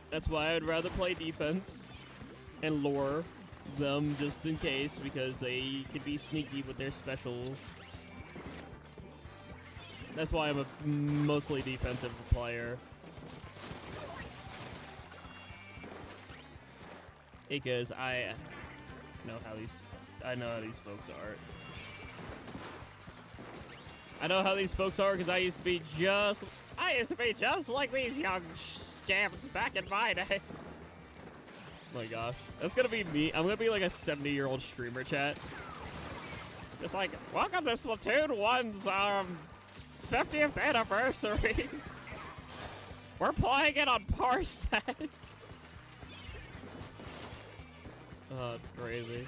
That's why I'd rather play defense and lure them just in case, because they could be sneaky with their special. That's why I'm a mostly defensive player. Because I know how these folks are. I know how these folks are because I used to be just like these young scamps back in my day. Oh my gosh, that's gonna be me. I'm gonna be like a 70-year-old streamer, chat. Just like, welcome to Splatoon 1's 50th anniversary. We're playing it on Parsec. Oh, it's crazy.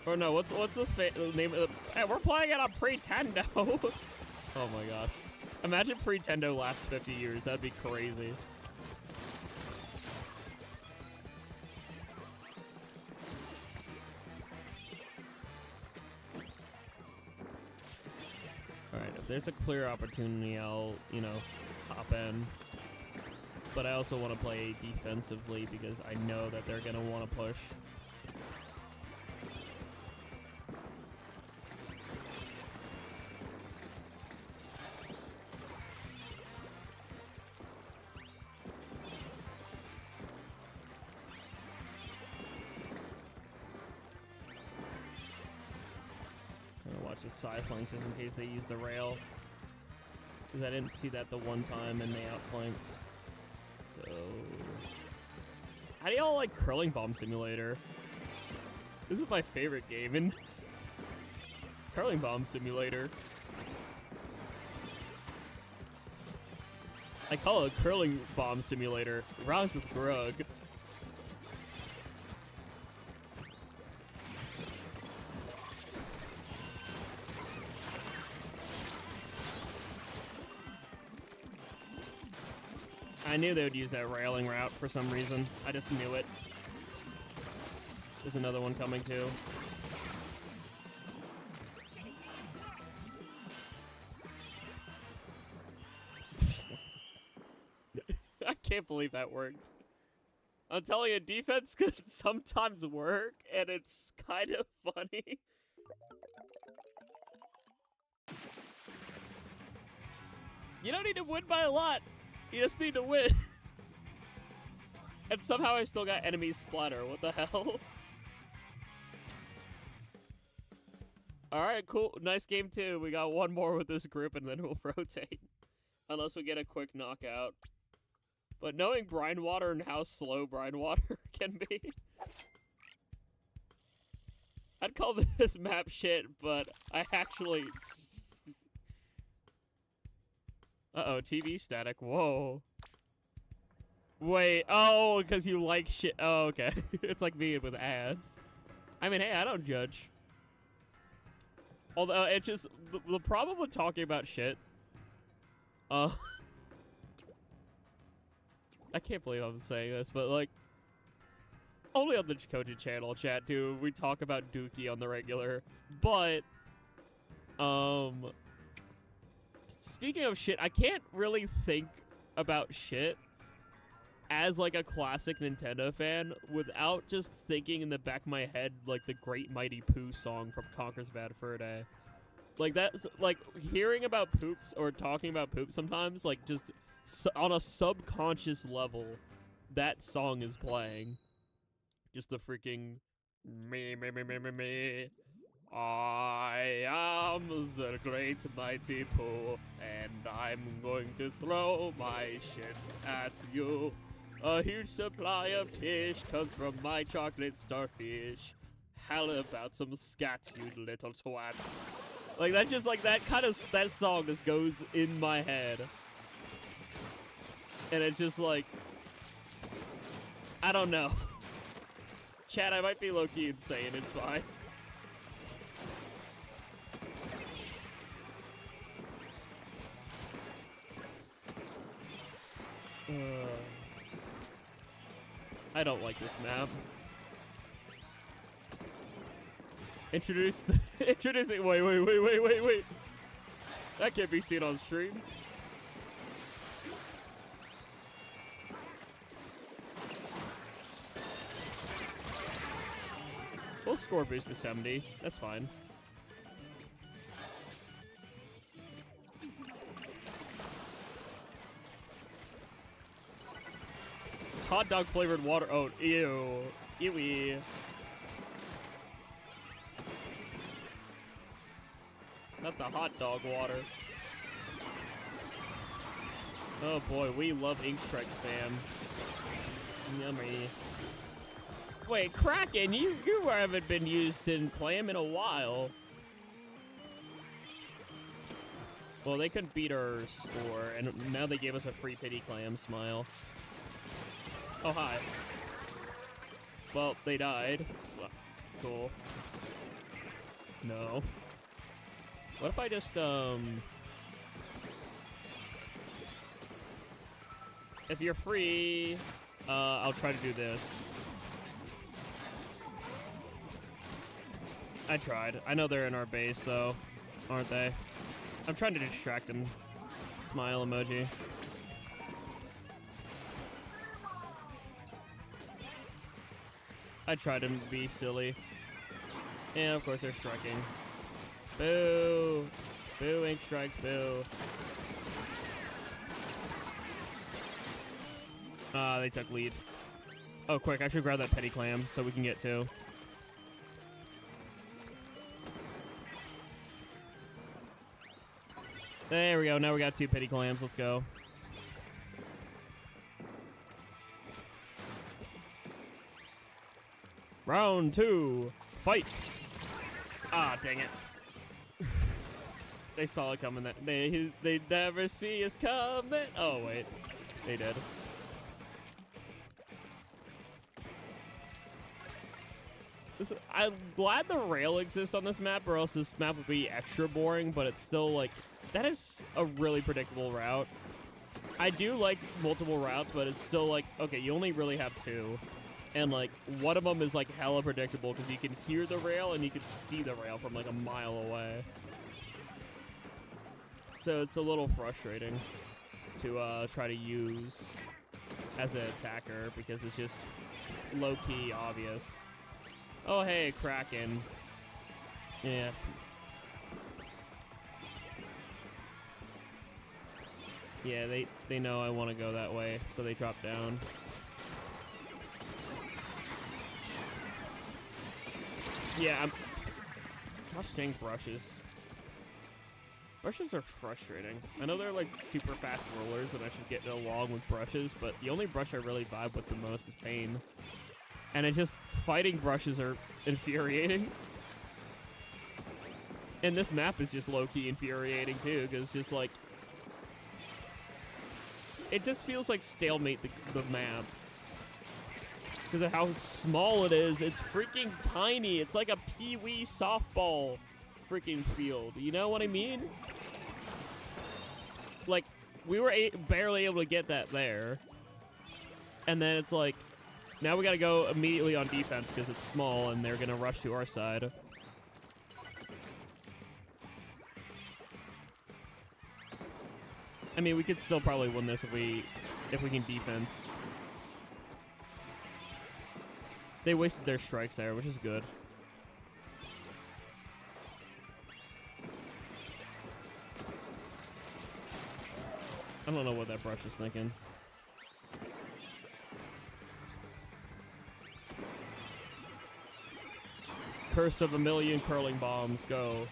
Or no, what's the name of the? Hey, we're playing it on Pretendo. Oh my gosh! Imagine Pretendo lasts 50 years. That'd be crazy. All right, if there's a clear opportunity, I'll, you know, hop in. But I also want to play defensively because I know that they're gonna want to push. The side flank just in case they use the rail, because I didn't see that the one time and they outflanked. So how do y'all like Curling Bomb Simulator? This is my favorite game, and it's Curling Bomb Simulator. I call it Curling Bomb Simulator. Rounds with Grug. I knew they would use that railing route for some reason. I just knew it. There's another one coming too. I can't believe that worked. I'm telling you, defense can sometimes work, and it's kind of funny. You don't need to win by a lot. You just need to win. And somehow I still got enemies splatter. What the hell? Alright, cool. Nice game too. We got one more with this group and then we'll rotate. Unless we get a quick knockout. But knowing brine water and how slow brine water can be. I'd call this map shit, but I actually... Uh-oh, TV static. Whoa. Wait, oh, because you like shit. Oh, okay. It's like me with ass. I mean, hey, I don't judge. Although, it's just, the problem with talking about shit, I can't believe I'm saying this, but, like, only on the Jackogień channel, chat, do we talk about Dookie on the regular. But, speaking of shit, I can't really think about shit as, like, a classic Nintendo fan without just thinking in the back of my head, like, the Great Mighty Pooh song from Conker's Bad Fur Day. Like, that's, like, hearing about poops or talking about poop sometimes, like, just on a subconscious level, that song is playing. Just the freaking me. I am the Great Mighty Pooh, and I'm going to throw my shit at you. A huge supply of tish comes from my chocolate starfish. How about some scat, you little twat? Like, that's just like that song just goes in my head. And it's just like, I don't know. Chat, I might be low-key insane, it's fine. I don't like this map. Introducing. Wait. That can't be seen on stream. We'll score boost to 70. That's fine. Hot dog flavored water. Oh, ew. Ewy. Not the hot dog water. Oh boy, we love Ink Strike spam. Yummy. Wait, Kraken, you haven't been used in Clam in a while. Well, they couldn't beat our score, and now they gave us a free pity Clam smile. Oh, hi. Well, they died. Cool. No. What if I just, if you're free, I'll try to do this. I tried. I know they're in our base, though, aren't they? I'm trying to distract them. Smile emoji. I tried to be silly. And, of course, they're striking. Boo! Boo, Ink Strikes, boo. They took lead. Oh, quick, I should grab that petty clam so we can get two. There we go, now we got two petty clams, let's go. Round two, fight! Ah, dang it. They saw it coming. They never see us coming. Oh, wait. They did. I'm glad the rail exists on this map, or else this map would be extra boring, but it's still, like, that is a really predictable route. I do like multiple routes, but it's still, like, okay, you only really have two. And, like, one of them is, like, hella predictable, because you can hear the rail, and you can see the rail from, like, a mile away. So it's a little frustrating to try to use as an attacker, because it's just low-key obvious. Oh, hey, Kraken. Yeah. Yeah, they know I want to go that way, so they drop down. Yeah, gosh dang brushes. Brushes are frustrating. I know they're like super fast rollers and I should get along with brushes, but the only brush I really vibe with the most is Pain. And it just, fighting brushes are infuriating. And this map is just low-key infuriating too, because it's just like, it just feels like stalemate the map. Because of how small it is. It's freaking tiny. It's like a pee-wee softball freaking field. You know what I mean? Like, we were barely able to get that there. And then it's like, now we gotta go immediately on defense because it's small and they're gonna rush to our side. I mean, we could still probably win this if we can defense. They wasted their strikes there, which is good. I don't know what that brush is thinking. Curse of a million curling bombs, go.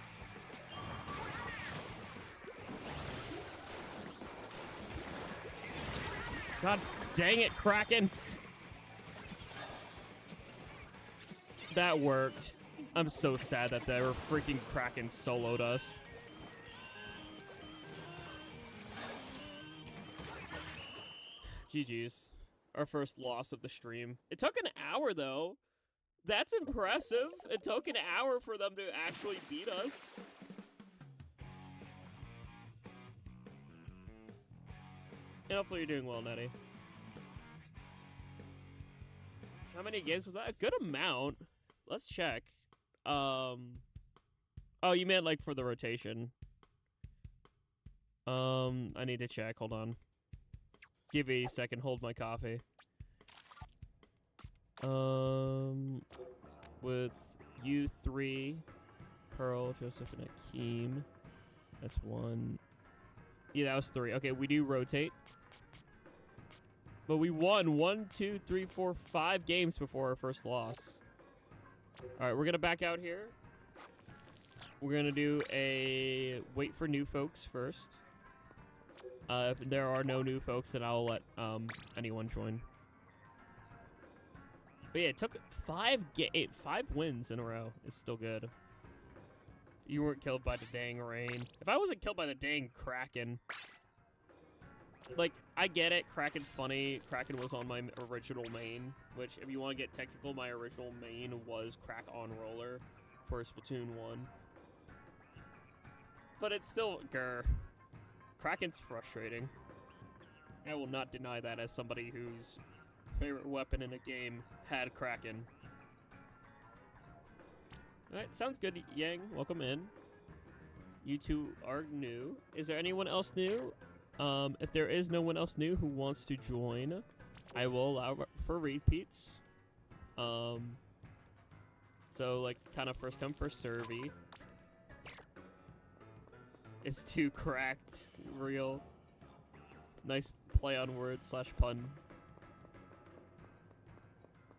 God dang it, Kraken! That worked. I'm so sad that their freaking Kraken soloed us. GG's. Our first loss of the stream. It took an hour, though. That's impressive. It took an hour for them to actually beat us. And hopefully you're doing well, Nettie. How many games was that? A good amount. Let's check. Oh, you meant like for the rotation. I need to check. Hold on. Give me a second. Hold my coffee. With you three, Pearl, Joseph, and Akeem. That's one. Yeah, that was three. Okay, we do rotate. But we won 1, 2, 3, 4, 5 games before our first loss. All right, we're gonna back out here. we're gonna do a wait for new folks first. If there are no new folks, then I'll let anyone join. But yeah, it took 5 wins in a row. It's still good. You weren't killed by the dang rain. If I wasn't killed by the dang Kraken, like, I get it. Kraken's funny. Kraken was on my original main, which, if you want to get technical, my original main was Crack on Roller for Splatoon 1. But it's still, grr. Kraken's frustrating. I will not deny that as somebody whose favorite weapon in a game had Kraken. Alright, sounds good, Yang. Welcome in. You two are new. Is there anyone else new? If there is no one else new who wants to join, I will allow for repeats. So, like, kind of first come, first servey. It's too cracked. Real. Nice play on words / pun.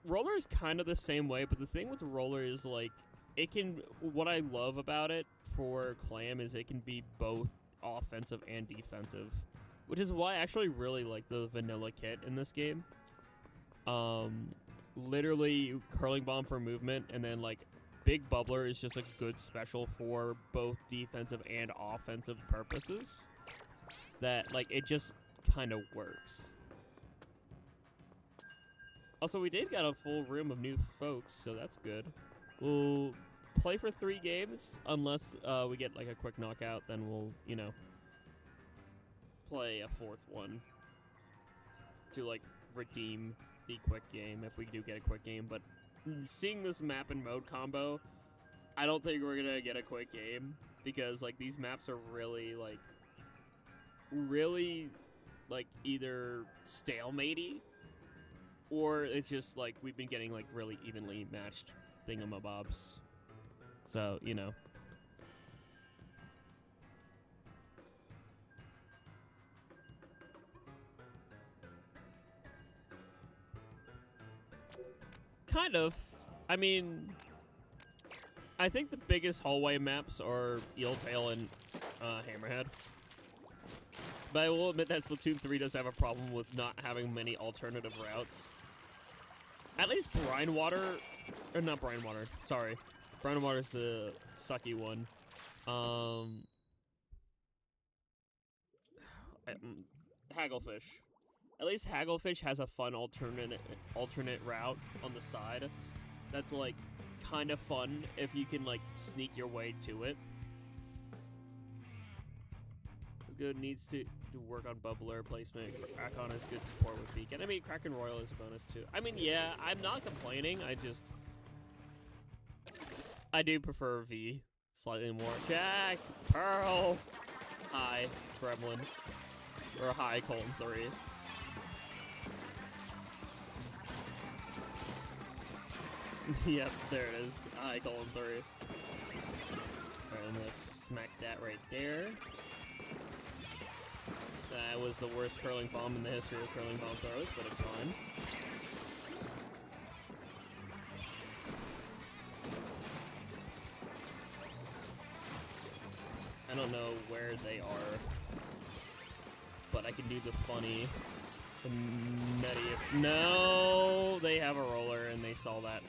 Roller is kind of the same way, but the thing with Roller is, like, it can... What I love about it for Clam is it can be both offensive and defensive, which is why I actually really like the vanilla kit in this game. Literally curling bomb for movement, and then, like, Big Bubbler is just a good special for both defensive and offensive purposes. That, like, it just kind of works. Also, we did get a full room of new folks, so that's good. We'll play for 3 games, unless we get, like, a quick knockout, then we'll, you know, play a 4th one to, like, redeem the quick game, if we do get a quick game. But seeing this map and mode combo, I don't think we're gonna get a quick game, because, like, these maps are really, like, either stalematey, or it's just, like, we've been getting, like, really evenly matched thingamabobs. So, you know. Kind of. I mean, I think the biggest hallway maps are Eeltail and Hammerhead. But I will admit that Splatoon 3 does have a problem with not having many alternative routes. At least Brinewater, or not Brinewater, sorry. Brinewater's the sucky one. Hagglefish. At least Hagglefish has a fun alternate route on the side. That's, like, kind of fun if you can, like, sneak your way to it. Good, needs to work on bubbler placement. Krakon is good support with Beacon. I mean, Kraken Royal is a bonus too. I mean, yeah, I'm not complaining. I do prefer V slightly more. Jack, Pearl, hi, Gremlin, or hi, Colton 3. Yep, there it is. Hi, Colton 3. Alright, I'm gonna smack that right there. That was the worst curling bomb in the history of curling bomb throws, but it's fine. I don't know where they are, but I can do the funny, the nutty. No, they have a roller and they saw that.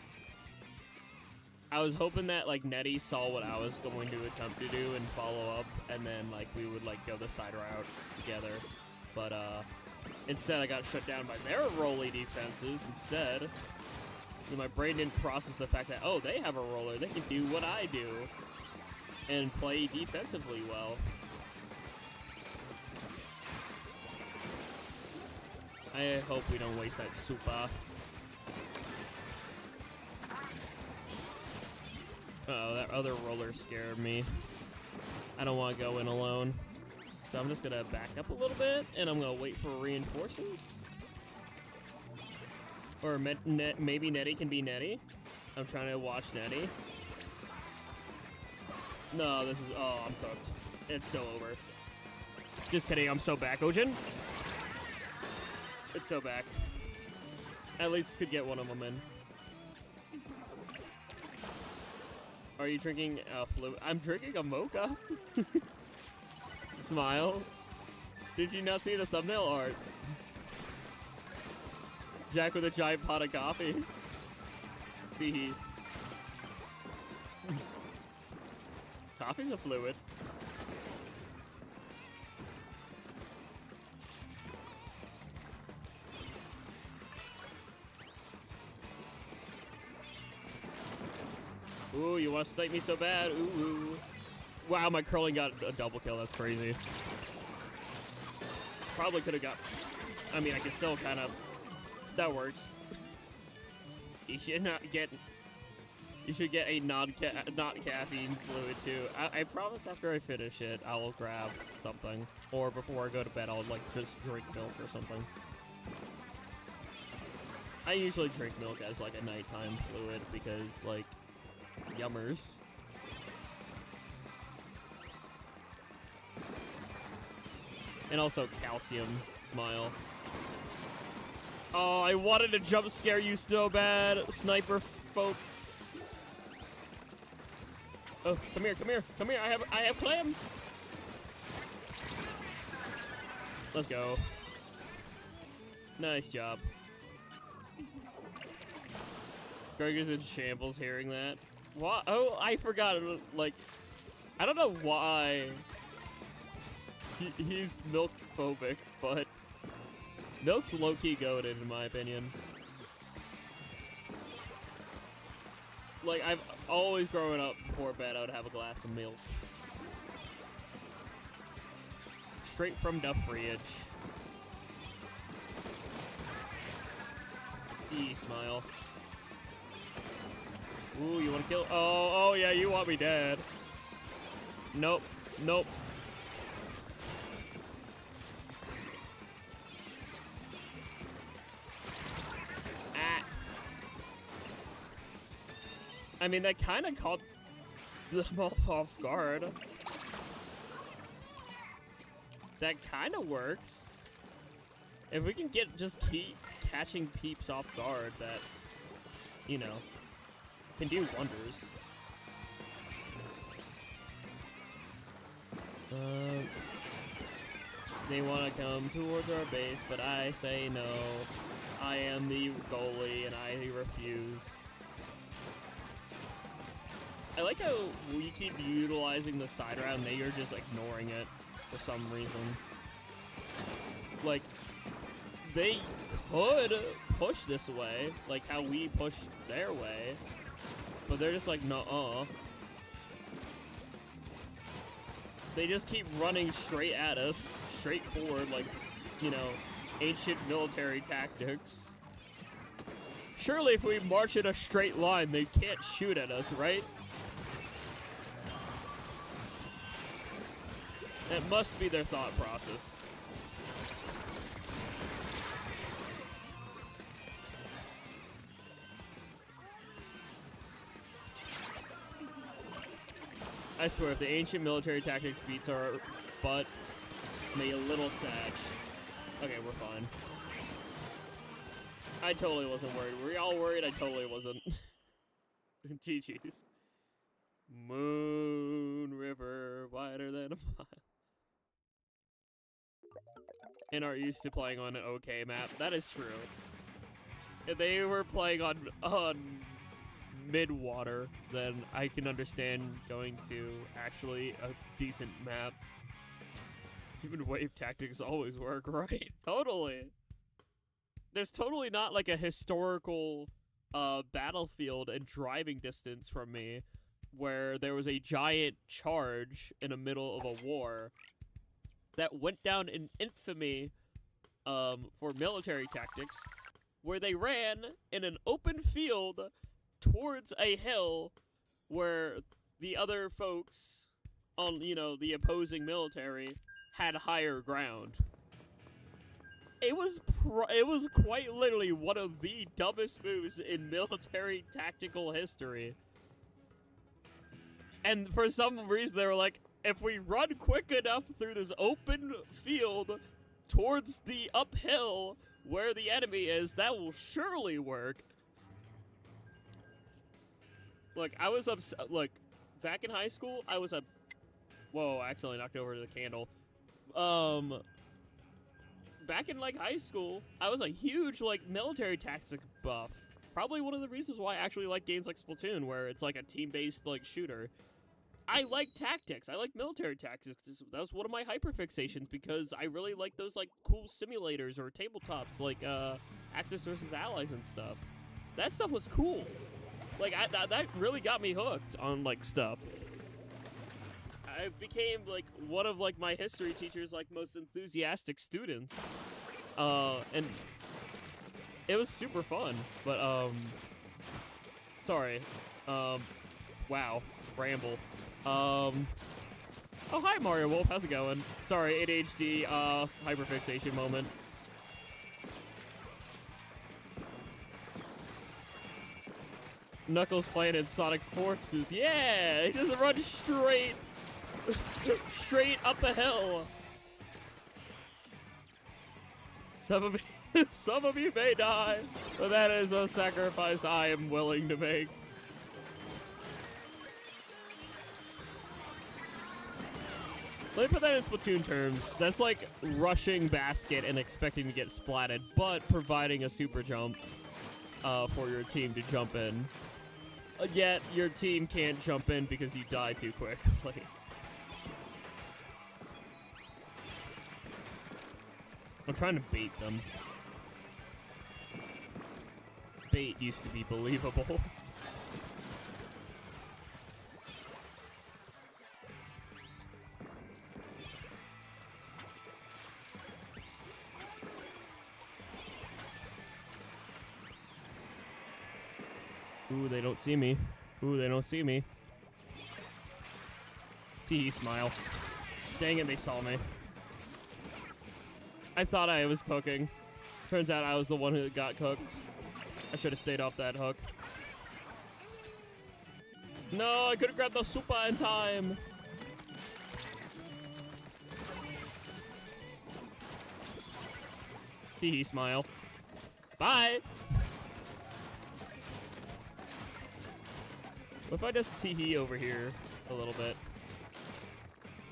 I was hoping that, like, Nettie saw what I was going to attempt to do and follow up, and then, like, we would, like, go the side route together. But, instead I got shut down by their rolly defenses instead. And my brain didn't process the fact that, oh, they have a roller, they can do what I do, and play defensively well. I hope we don't waste that super. Uh-oh, that other roller scared me. I don't want to go in alone. So I'm just going to back up a little bit, and I'm going to wait for reinforcements. Or maybe Nettie can be Nettie. I'm trying to watch Nettie. No, this is... Oh, I'm cooked. It's so over. Just kidding, I'm so back, Ojin. It's so back. At least could get one of them in. Are you drinking fluid? I'm drinking a mocha. Smile. Did you not see the thumbnail arts? Jack with a giant pot of coffee. Teehee. Coffee's a fluid. Ooh, you want to snipe me so bad? Ooh. Wow, my curling got a double kill. That's crazy. Probably could have got... I mean, I can still kind of... That works. You should not get... You should get a not caffeine fluid, too. I promise after I finish it, I'll grab something. Or before I go to bed, I'll, like, just drink milk or something. I usually drink milk as, like, a nighttime fluid because, like... Yummers. And also calcium. Smile. Oh, I wanted to jump scare you so bad, sniper folk. Oh, come here, come here, come here. I have clam. Let's go. Nice job. Greg is in shambles hearing that. What? Oh, I forgot. Like, I don't know why he's milk phobic, but milk's low-key goated in my opinion. Like, I've always growing up before bed, I would have a glass of milk. Straight from the fridge. Smile. Ooh, you want to kill? Oh, yeah, you want me dead. Nope, nope. Ah. I mean, that kind of caught them off guard. That kind of works. If we can just keep catching peeps off guard, that, you know, can do wonders. They want to come towards our base, but I say no. I am the goalie, and I refuse. I like how we keep utilizing the side route, and they are just ignoring it for some reason. Like, they could push this way, like how we push their way, but they're just like, nuh-uh. They just keep running straight at us, straight forward, like, you know, ancient military tactics. Surely if we march in a straight line, they can't shoot at us, right? That must be their thought process. I swear, if the ancient military tactics beats our butt, make a little satch. Okay, we're fine. I totally wasn't worried. Were y'all worried? I totally wasn't. GG's. Moon River, wider than a mile. And are used to playing on an okay map. That is true. If they were playing on mid-water, then I can understand going to actually a decent map. Even wave tactics always work, right? Totally. There's totally not like a historical battlefield and driving distance from me where there was a giant charge in the middle of a war that went down in infamy for military tactics, where they ran in an open field towards a hill where the other folks on, you know, the opposing military had higher ground. It was quite literally one of the dumbest moves in military tactical history. And for some reason they were like, if we run quick enough through this open field towards the uphill where the enemy is, that will surely work. Look, I was upset. Look, back in high school, I was a... Whoa, I accidentally knocked over the candle. Back in, like, high school, I was a huge, like, military tactics buff. Probably one of the reasons why I actually like games like Splatoon, where it's, like, a team-based, like, shooter. I like tactics. I like military tactics. That was one of my hyperfixations, because I really like those, like, cool simulators or tabletops, like, Axis versus Allies and stuff. That stuff was cool. Like, that really got me hooked on, like, stuff. I became, like, one of, like, my history teacher's, like, most enthusiastic students. And it was super fun. But, sorry. Wow. Ramble. Oh, hi, Mario Wolf. How's it going? Sorry, ADHD, hyperfixation moment. Knuckles playing in Sonic Forces. Yeah! He doesn't run straight up a hill. Some of you may die, but that is a sacrifice I am willing to make. Let me put that in Splatoon terms. That's like rushing basket and expecting to get splatted, but providing a super jump for your team to jump in. Yet your team can't jump in because you die too quickly. I'm trying to bait them. Bait used to be believable. Ooh, they don't see me. Ooh, they don't see me. Tee smile. Dang it, they saw me. I thought I was cooking. Turns out I was the one who got cooked. I should have stayed off that hook. No, I could've grabbed the super in time. Tee smile. Bye. What if I just tee over here a little bit?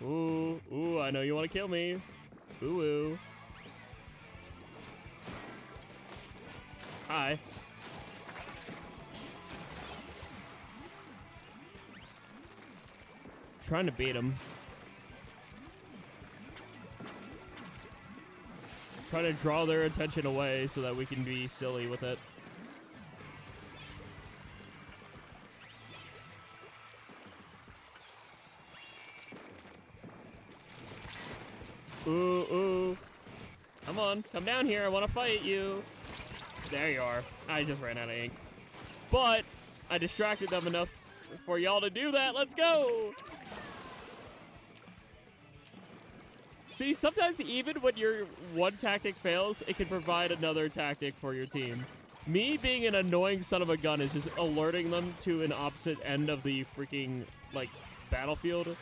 Ooh, ooh, I know you want to kill me. Ooh, ooh. Hi. Trying to bait him. Trying to draw their attention away so that we can be silly with it. Ooh, ooh. Come on, come down here. I want to fight you. There you are. I just ran out of ink. But I distracted them enough for y'all to do that. Let's go. See, sometimes even when your one tactic fails, it can provide another tactic for your team. Me being an annoying son of a gun is just alerting them to an opposite end of the freaking, like, battlefield.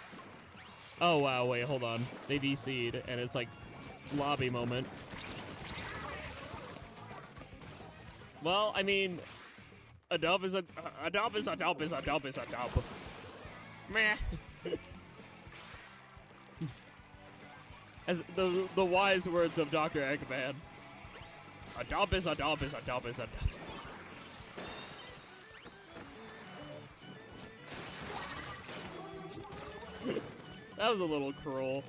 Oh, wow, wait, hold on. They DC'd, and it's like lobby moment. Well, I mean, a dub is a dub is a dub is a dub is a dub. Meh. As the wise words of Dr. Eggman. A dub is a dub is a dub is a dub. That was a little cruel.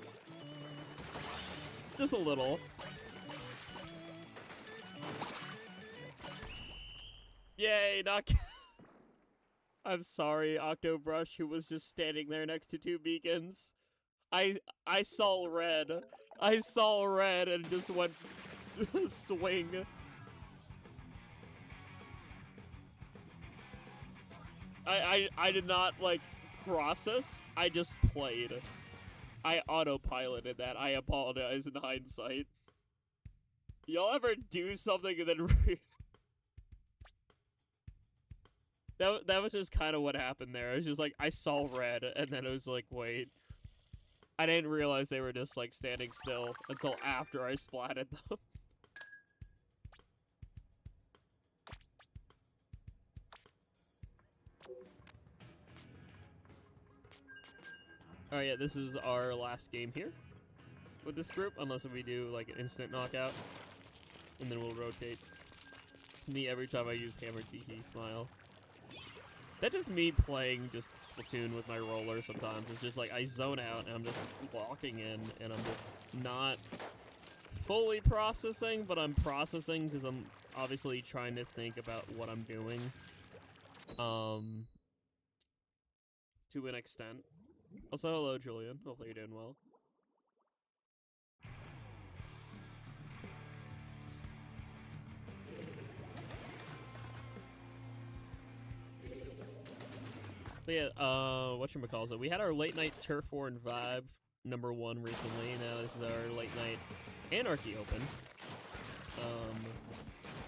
Just a little. Yay, knock. I'm sorry, Octobrush, who was just standing there next to two beacons. I saw red. I saw red and just went swing. I did not, like, process. I just played. I autopiloted that. I apologize in hindsight. Y'all ever do something and then that was just kind of what happened there. It was just like, I saw red, and then it was like, wait. I didn't realize they were just, like, standing still until after I splatted them. All right, yeah, this is our last game here with this group, unless we do like an instant knockout, and then we'll rotate. Me every time I use hammer tiki smile. That's just me playing just Splatoon with my roller sometimes. It's just like I zone out and I'm just walking in and I'm just not fully processing, but I'm processing because I'm obviously trying to think about what I'm doing. To an extent. Also, hello, Julian. Hopefully you're doing well. But yeah, whatchamacallit, we had our late night Turf War and Vibe #1 recently. Now this is our late night Anarchy Open.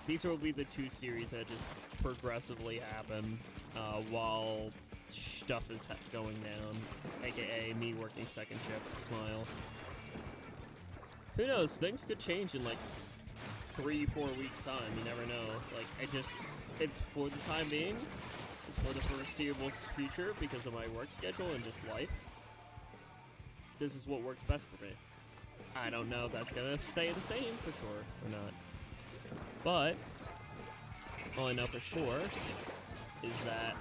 These will be the 2 series that just progressively happen while stuff is going down, aka me working second shift. Smile. Who knows? Things could change in like 3-4 weeks time. You never know. Like it's for the time being. It's for the foreseeable future because of my work schedule and just life. This is what works best for me. I don't know if that's gonna stay the same for sure or not. But all I know for sure is that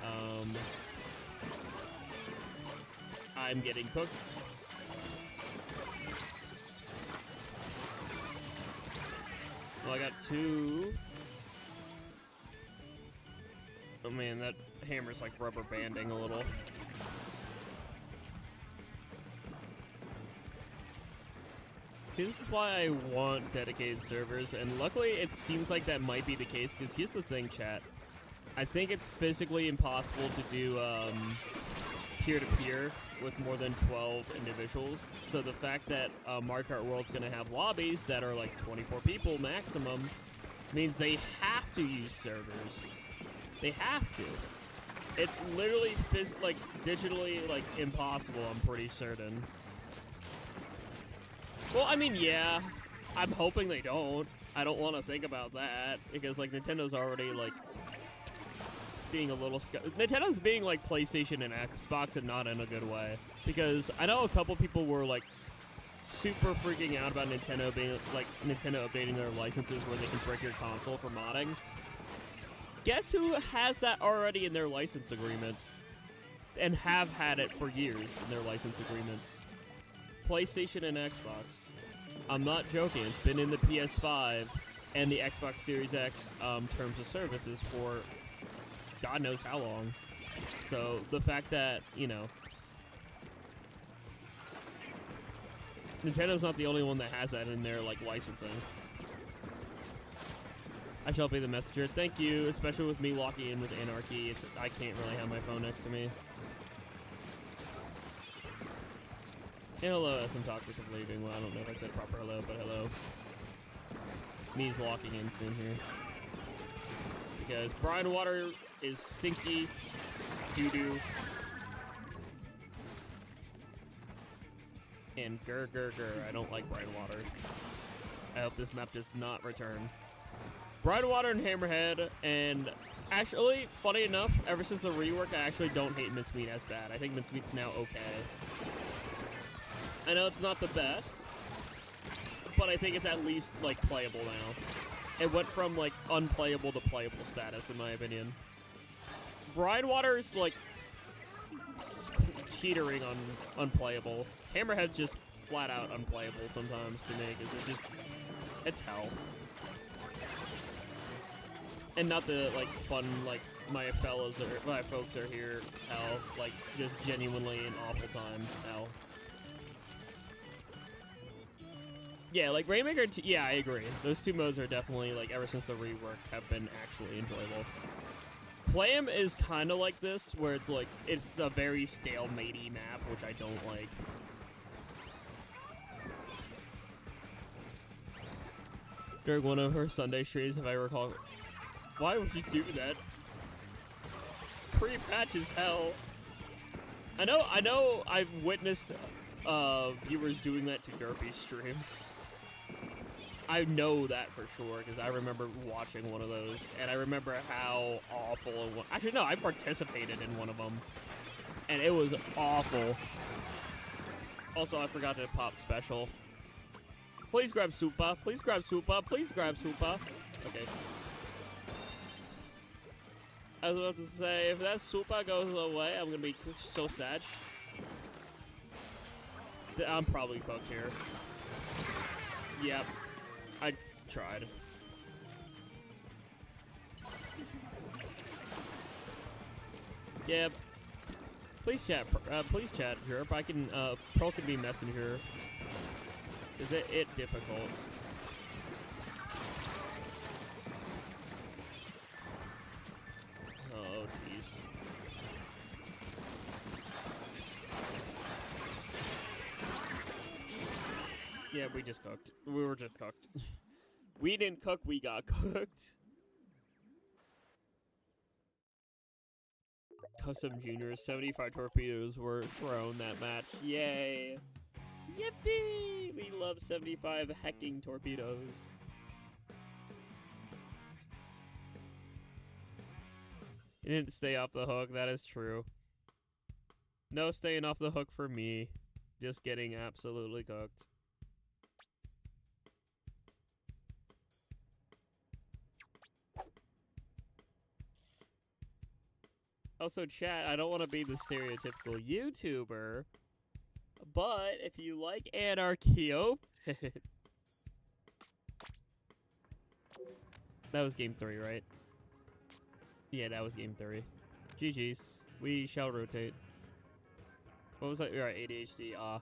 I'm getting cooked. Well, I got 2. Oh man, that hammer's like rubber banding a little. See, this is why I want dedicated servers, and luckily it seems like that might be the case, because here's the thing, chat. I think it's physically impossible to do peer-to-peer with more than 12 individuals, so the fact that Mario Kart World's going to have lobbies that are like 24 people maximum means they have to use servers. They have to. It's literally digitally like impossible, I'm pretty certain. Well, I mean, yeah. I'm hoping they don't. I don't want to think about that because like Nintendo's already like being a little Nintendo's being like PlayStation and Xbox, and not in a good way, because I know a couple people were like super freaking out about Nintendo updating their licenses where they can break your console for modding. Guess who has that already in their license agreements and have had it for years in their license agreements? PlayStation and Xbox. I'm not joking. It's been in the PS5 and the Xbox Series X terms of services for God knows how long. So the fact that, you know, Nintendo's not the only one that has that in their like licensing. I shall be the messenger. Thank you, especially with me locking in with Anarchy. I can't really have my phone next to me. And hello, SM Toxic, if you're doing well. I don't know if I said proper hello, but hello. Me's locking in soon here. Because brine water is stinky doo-doo. And grr. I don't like brine water. I hope this map does not return. Brine water and Hammerhead, and actually, funny enough, ever since the rework, I actually don't hate Mincemeat as bad. I think Mincemeat's now okay. I know it's not the best, but I think it's at least, like, playable now. It went from, like, unplayable to playable status, in my opinion. Brine water is, like, teetering on unplayable. Hammerhead's just flat out unplayable sometimes to me, because it's hell. And not the, like, fun, like, my folks are here, hell. Like, just genuinely an awful time, hell. Yeah, like, Rainmaker, yeah, I agree. Those 2 modes are definitely, like, ever since the rework, have been actually enjoyable. Clam is kind of like this, where it's, like, it's a very stale-matey map, which I don't like. During one of her Sunday streams, if I recall... Why would you do that? Pre-patch is hell. I know I've witnessed viewers doing that to Derpy streams. I know that for sure, because I remember watching one of those, and I remember how awful it was. Actually, no, I participated in one of them, and it was awful. Also, I forgot to pop special. Please grab Supa. Please grab Supa. Please grab Supa. Okay. I was about to say, if that Supa goes away, I'm gonna be so sad. I'm probably cooked here. Yep. I tried. Yep. Please chat, Jerp. I can, Pearl can be messenger. Is it difficult? Oh, jeez. Yeah, we just cooked. We were just cooked. We didn't cook, we got cooked. Custom Juniors, 75 torpedoes were thrown that match. Yay! Yippee! We love 75 hecking torpedoes. You didn't stay off the hook, that is true. No staying off the hook for me. Just getting absolutely cooked. Also, chat, I don't want to be the stereotypical YouTuber, but if you like Anarchy Open... That was game 3, right? Yeah, that was game 3. GG's. We shall rotate. What was that? You're right, ADHD. I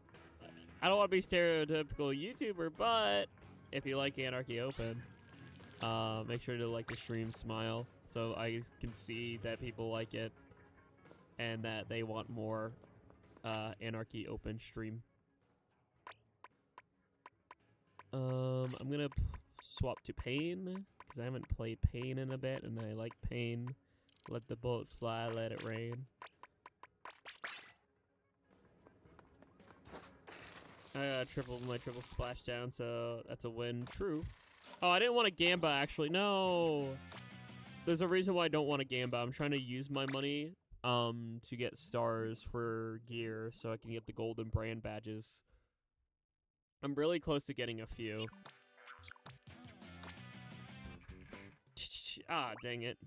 don't want to be stereotypical YouTuber, but if you like Anarchy Open, make sure to like the stream, smile, so I can see that people like it and that they want more Anarchy Open stream. I'm gonna swap to Pain because I haven't played Pain in a bit, and I like Pain. Let the bullets fly, let it rain. I got my triple splashdown, so that's a win. True. Oh, I didn't want to Gamba, actually. No! There's a reason why I don't want to Gamba. I'm trying to use my money to get stars for gear so I can get the golden brand badges. I'm really close to getting a few. Ah, dang it.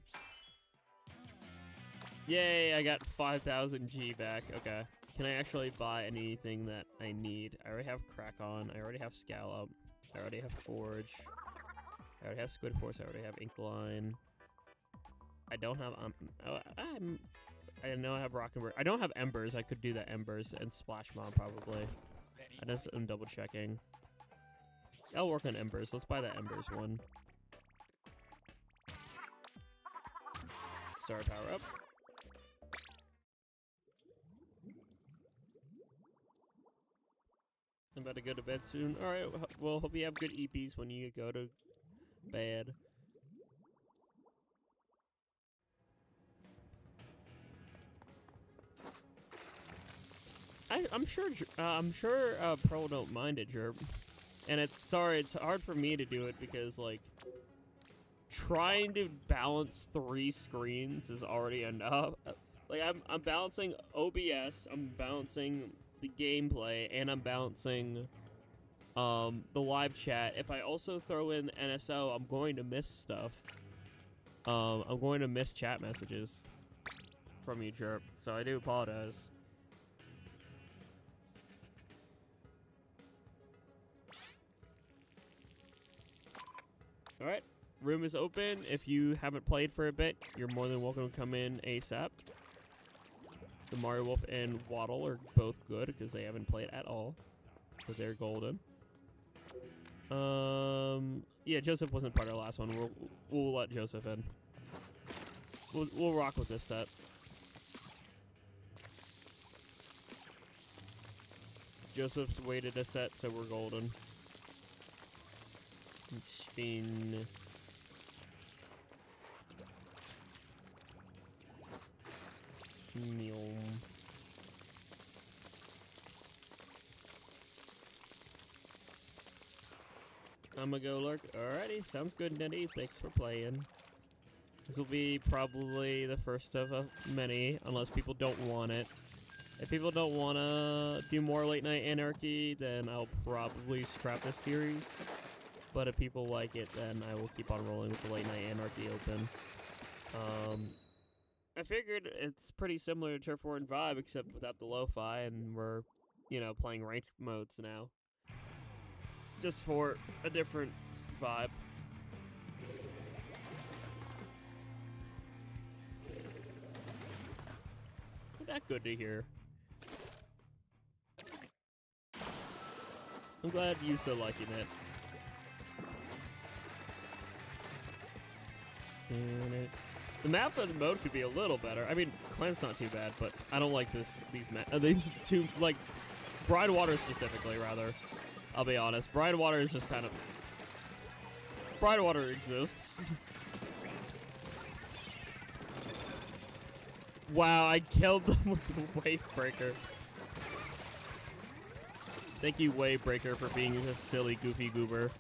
Yay, I got 5,000 G back. Okay. Can I actually buy anything that I need? I already have Crack On. I already have Scallop. I already have Forge. I already have Squid Force. I already have Inkline. I don't have I know I have Rock'n'Bird. I don't have Embers. I could do the Embers and Splash Mob probably. I'm double checking. I'll work on Embers. Let's buy the Embers one. Star power up. I'm about to go to bed soon. Alright, well, hope you have good EPs when you go to bed. I'm sure Pearl don't mind it, Jerp. And it's hard for me to do it because, like, trying to balance 3 screens is already enough. Like, I'm balancing OBS, I'm balancing the gameplay, and I'm balancing the live chat. If I also throw in NSO, I'm going to miss stuff. I'm going to miss chat messages from you, Jerp. So I do apologize. Alright, room is open. If you haven't played for a bit, you're more than welcome to come in ASAP. The Mario Wolf and Waddle are both good because they haven't played at all. So they're golden. Yeah, Joseph wasn't part of the last one. We'll let Joseph in. We'll rock with this set. Joseph's waited a set, so we're golden. Spin. Meow. I'ma go lurk. Alrighty, sounds good, Nettie. Thanks for playing. This will be probably the first of many, unless people don't want it. If people don't want to do more late night Anarchy, then I'll probably scrap this series. But if people like it, then I will keep on rolling with the late night Anarchy open. I figured it's pretty similar to Turf War and Vibe, except without the lo-fi, and we're, you know, playing ranked modes now. Just for a different vibe. Not good to hear. I'm glad you're so liking it. The map and mode could be a little better. I mean, Clam's not too bad, but I don't like these two, like, Bridewater specifically, rather. I'll be honest. Bridewater is just kind of... Bridewater exists. Wow, I killed them with the Wave Breaker. Thank you, Wave Breaker, for being a silly, goofy goober.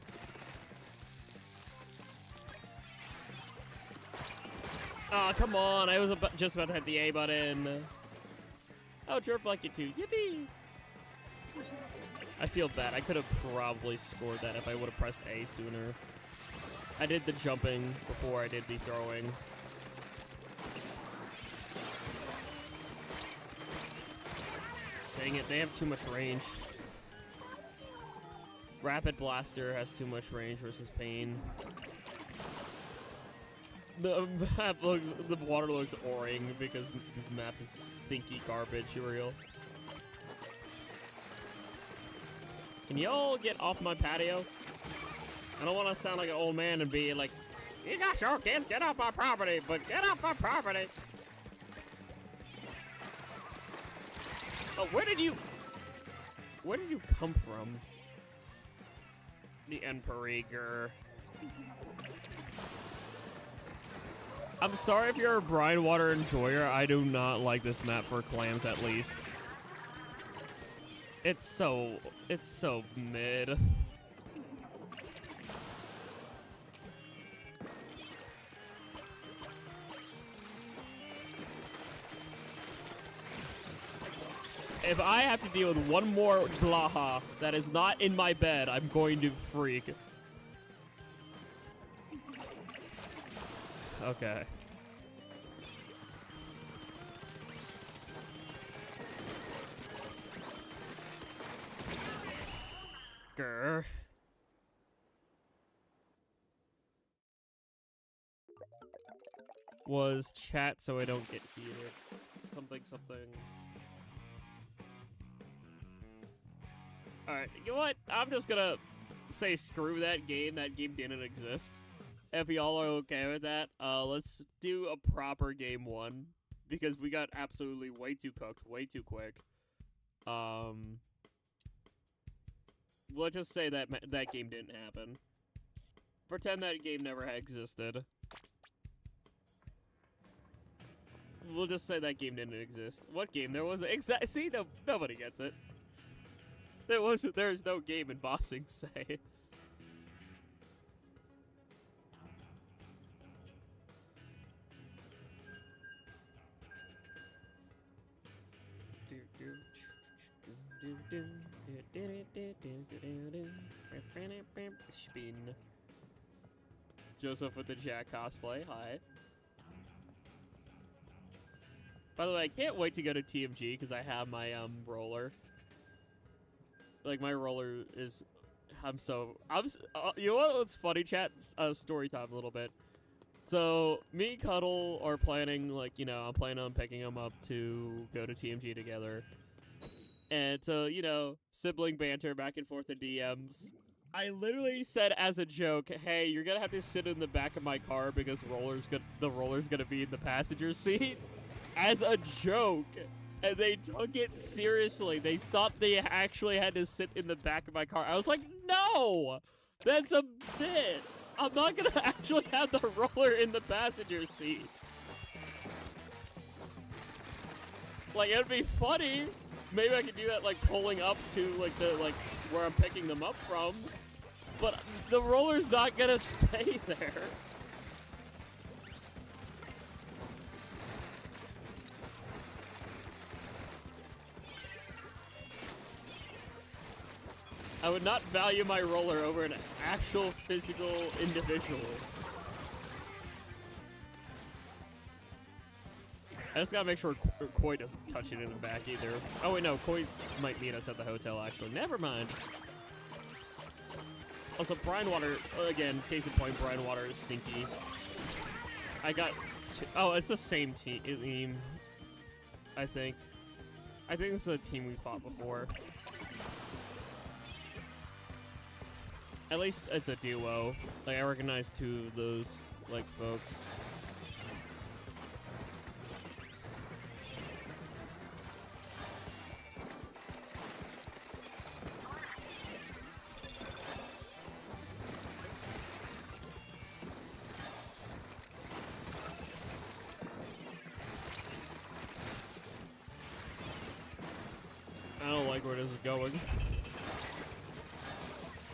Oh, come on. I was just about to hit the A button. Oh, Chirp like it too. Yippee! I feel bad. I could have probably scored that if I would have pressed A sooner. I did the jumping before I did the throwing. Dang it, they have too much range. Rapid Blaster has too much range versus Pain. The map looks, the water looks orange because the map is stinky garbage, real. Can y'all get off my patio? I don't want to sound like an old man and be like, "You got your kids, get off my property," but get off my property. Oh, where did you come from? The Emperor. I'm sorry if you're a Bridewater enjoyer. I do not like this map for clams, at least. It's so mid. If I have to deal with one more Blaha that is not in my bed, I'm going to freak. Okay. Grr. Was chat so I don't get heated. Something. Alright, you know what? I'm just gonna say screw that game. That game didn't exist. If y'all are okay with that, let's do a proper game one. Because we got absolutely way too cooked, way too quick. Let's just say that that game didn't happen. Pretend that game never existed. We'll just say that game didn't exist. What game? There was see, nobody gets it. There's no game in Bossing Say. Spin. Joseph with the Jack cosplay. Hi. By the way, I can't wait to go to TMG because I have my roller. Like my roller is, you know what's funny, chat? Story time a little bit. So me and Cuddle are planning, like, you know, I'm planning on picking him up to go to TMG together. And so, you know, sibling banter back and forth in DMs. I literally said as a joke, "Hey, you're gonna have to sit in the back of my car because the roller's gonna be in the passenger seat," as a joke. And they took it seriously. They thought they actually had to sit in the back of my car. I was like, no, that's a bit. I'm not gonna actually have the roller in the passenger seat. Like, it'd be funny. Maybe I could do that, like, pulling up to, like, where I'm picking them up from. But the roller's not gonna stay there. I would not value my roller over an actual physical individual. I just gotta make sure Koi doesn't touch it in the back either. Oh wait, no, Koi might meet us at the hotel actually. Never mind. Also, brine water, again, case in point, brine water is stinky. I got, oh, it's the same team, I think. I think this is a team we fought before. At least it's a duo. Like, I recognize two of those, like, folks. I don't like where this is going.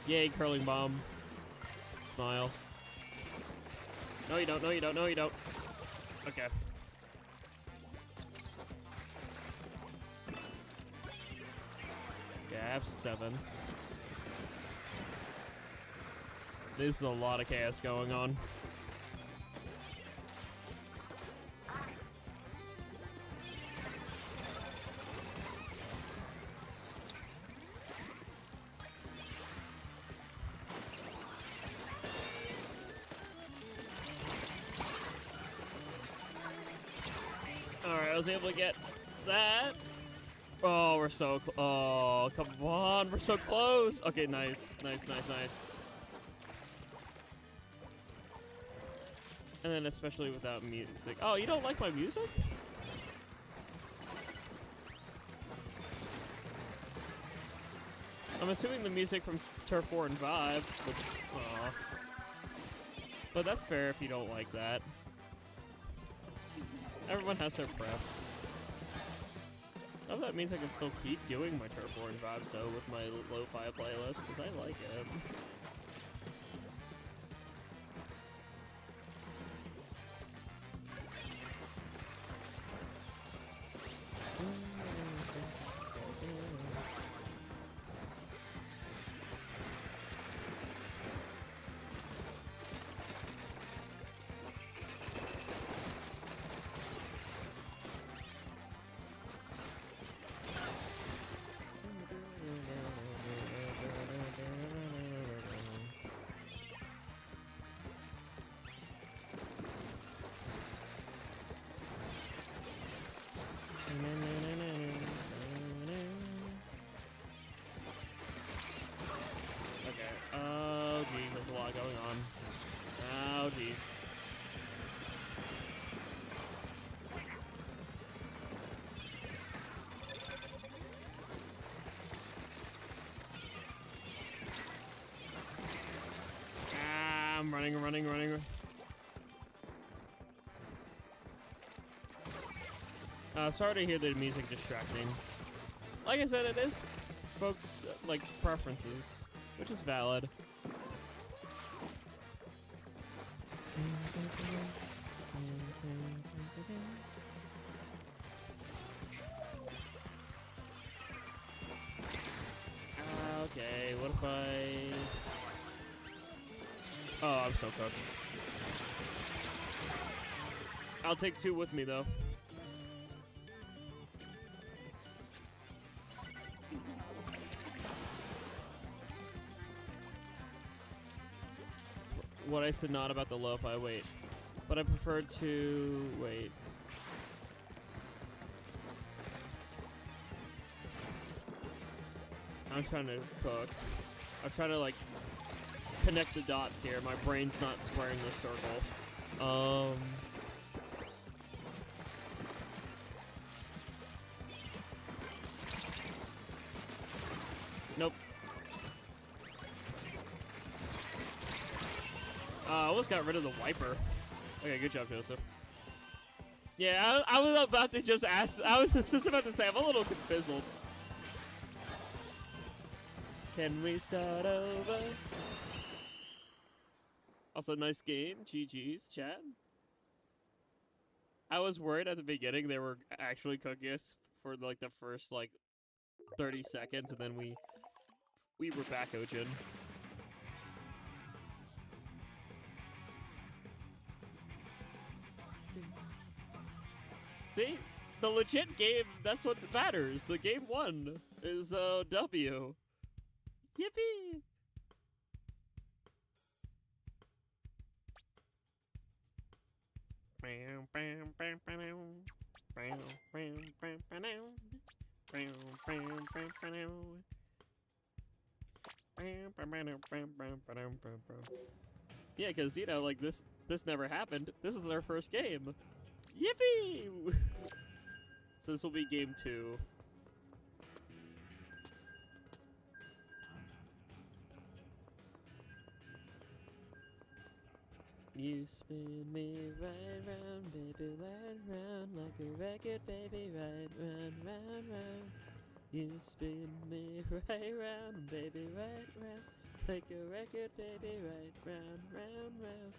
Yay, curling bomb. Smile. No, you don't. No, you don't. No, you don't. Okay. Okay, I have 7. There's a lot of chaos going on. Alright, I was able to get that. Oh, we're so oh, come on, we're so close. Okay, nice. Nice, nice, nice. And then especially without music. Oh, you don't like my music? I'm assuming the music from Turf 4 and 5, which, aw. But that's fair if you don't like that. Everyone has their prefs. Oh, that means I can still keep doing my Turf 4 and 5 so with my lo-fi playlist, because I like it. Going on. Oh, jeez. I'm running. Sorry to hear the music distracting. Like I said, it is folks' like preferences, which is valid. Okay, what if I... Oh, I'm so cooked. I'll take 2 with me, though. What I said not about the lo-fi, wait. But I prefer to... wait. I'm trying to cook. I'm trying to, like, connect the dots here. My brain's not squaring the circle. Nope. I almost got rid of the wiper. Okay, good job, Joseph. Yeah, I was about to just ask. I was just about to say, I'm a little confizzled. Can we start over? Also, nice game. GG's, chat. I was worried at the beginning they were actually cooking us for, like, the first, like, 30 seconds, and then we We were back, Ojin. See? The legit game, that's what matters. The game won is W. Yippee! Yeah, because, you know, like, this never happened. This is our first game. Yippee! So this will be game 2. You spin me right round, baby, right round, like a record, baby, right round, round, round. You spin me right round, baby, right round, like a record, baby, right round, round, round.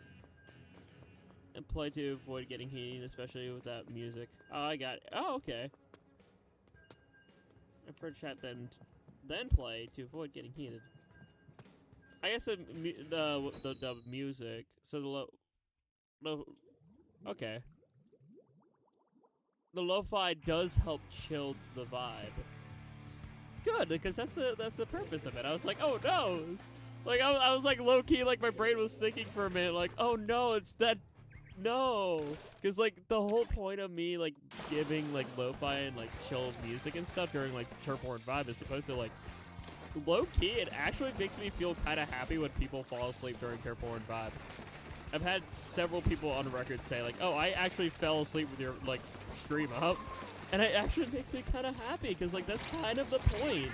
And play to avoid getting heated, especially with that music. Oh, I got it. Oh, okay. And for chat, then play to avoid getting heated. I guess the music. So okay. The lo-fi does help chill the vibe. Good, because that's the purpose of it. I was like, oh no, like I was like low key, like my brain was thinking for a minute, like, oh no, it's that. No, because like the whole point of me like giving like lo-fi and like chill music and stuff during like Turf War and Vibe is supposed to like low-key, it actually makes me feel kind of happy when people fall asleep during Turf War and Vibe. I've had several people on record say like, oh, I actually fell asleep with your like stream up, and it actually makes me kind of happy because like that's kind of the point.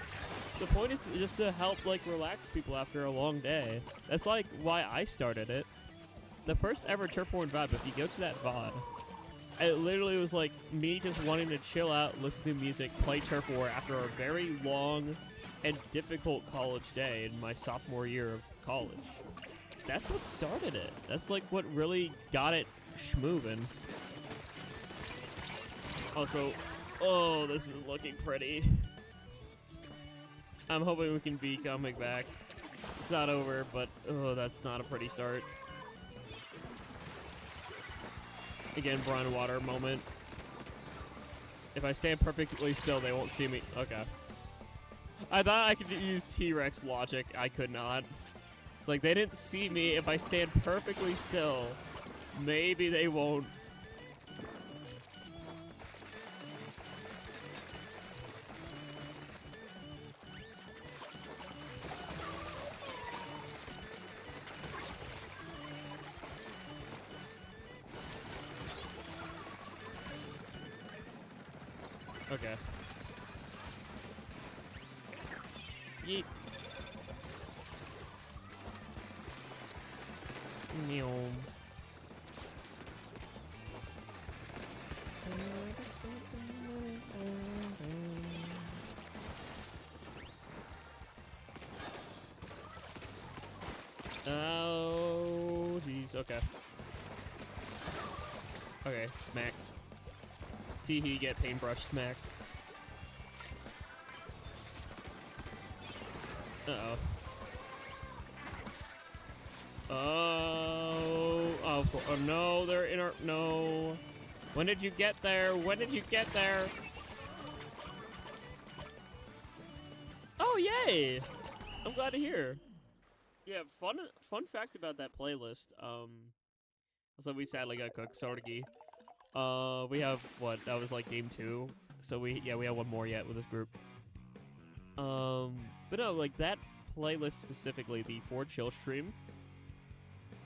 The point is just to help like relax people after a long day. That's like why I started it. The first ever Turf War and Vibe, if you go to that VOD, it literally was like me just wanting to chill out, listen to music, play Turf War after a very long and difficult college day in my sophomore year of college. That's what started it. That's like what really got it schmovin'. Also, oh, this is looking pretty. I'm hoping we can be coming back. It's not over, but oh, that's not a pretty start. Again, Brian Water moment. If I stand perfectly still, they won't see me. Okay. I thought I could use T-Rex logic. I could not. It's like they didn't see me. If I stand perfectly still, maybe they won't. Okay. Yeet. Meow. Oh, jeez. Okay. Okay, smacked. Teehee get paintbrush smacked. Uh-oh. Oh no, they're in our, no. When did you get there? When did you get there? Oh, yay! I'm glad to hear. Yeah, fun fact about that playlist. So we sadly got cooked, Sorgi. We have, what, that was like game 2. So we have one more yet with this group. But no, like that playlist specifically, the 4Chill stream,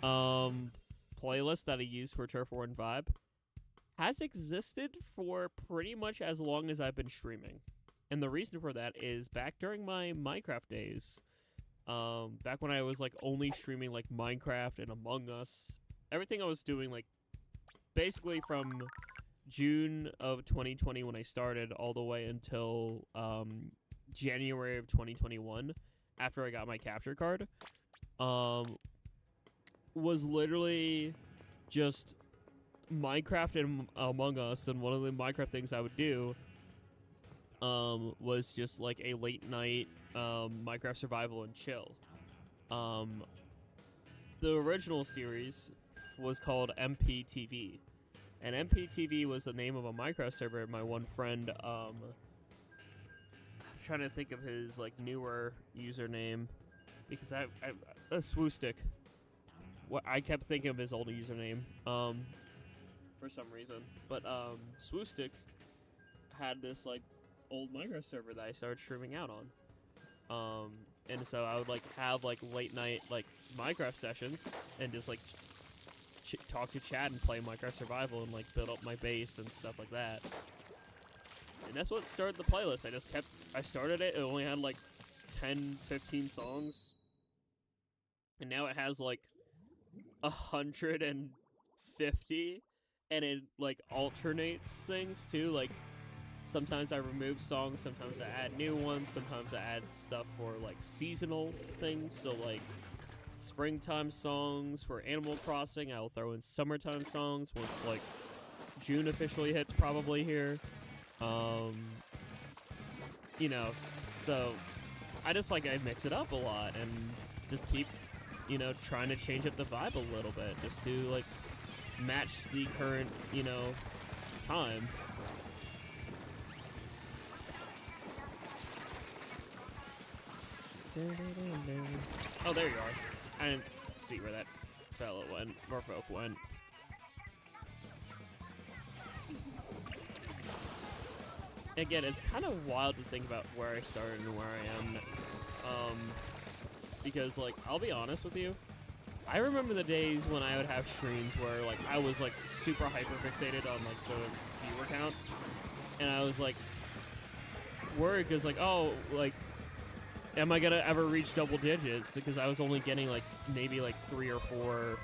playlist that I use for Turf War and Vibe, has existed for pretty much as long as I've been streaming. And the reason for that is back during my Minecraft days, back when I was like only streaming like Minecraft and Among Us, everything I was doing like basically from June of 2020 when I started all the way until January of 2021 after I got my capture card, was literally just Minecraft and Among Us. And one of the Minecraft things I would do was just like a late night Minecraft Survival and Chill. The original series was called MPTV, and MPTV was the name of a Minecraft server my one friend, I'm trying to think of his, like, newer username, because Swoostic. I kept thinking of his old username, for some reason, but, Swoostic had this, like, old Minecraft server that I started streaming out on, and so I would, like, have, like, late night, like, Minecraft sessions, and just, like, talk to chat and play Minecraft Survival and, like, build up my base and stuff like that. And that's what started the playlist. I started it only had, like, 10, 15 songs, and now it has, like, 150, and it, like, alternates things, too, like, sometimes I remove songs, sometimes I add new ones, sometimes I add stuff for, like, seasonal things, so, like, springtime songs for Animal Crossing, I'll throw in summertime songs once, like, June officially hits probably here, you know, so I just, like, I mix it up a lot, and just keep, you know, trying to change up the vibe a little bit, just to, like, match the current, you know, time. Oh, there you are. I didn't see where that fellow went, or folk went. Again, it's kind of wild to think about where I started and where I am. Because, like, I'll be honest with you, I remember the days when I would have streams where, like, I was, like, super hyper-fixated on, like, the viewer count. And I was, like, worried because, like, oh, like, am I gonna ever reach double digits? Because I was only getting, like, maybe, like, 3 or 4,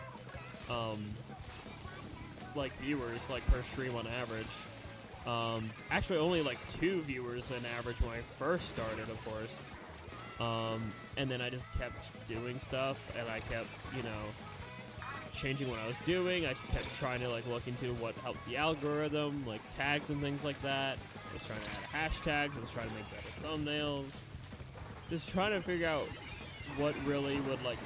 like, viewers, like, per stream on average. Actually, only, like, 2 viewers on average when I first started, of course. And then I just kept doing stuff, and I kept, you know, changing what I was doing. I kept trying to, like, look into what helps the algorithm, like, tags and things like that. I was trying to add hashtags, I was trying to make better thumbnails. Just trying to figure out what really would, like,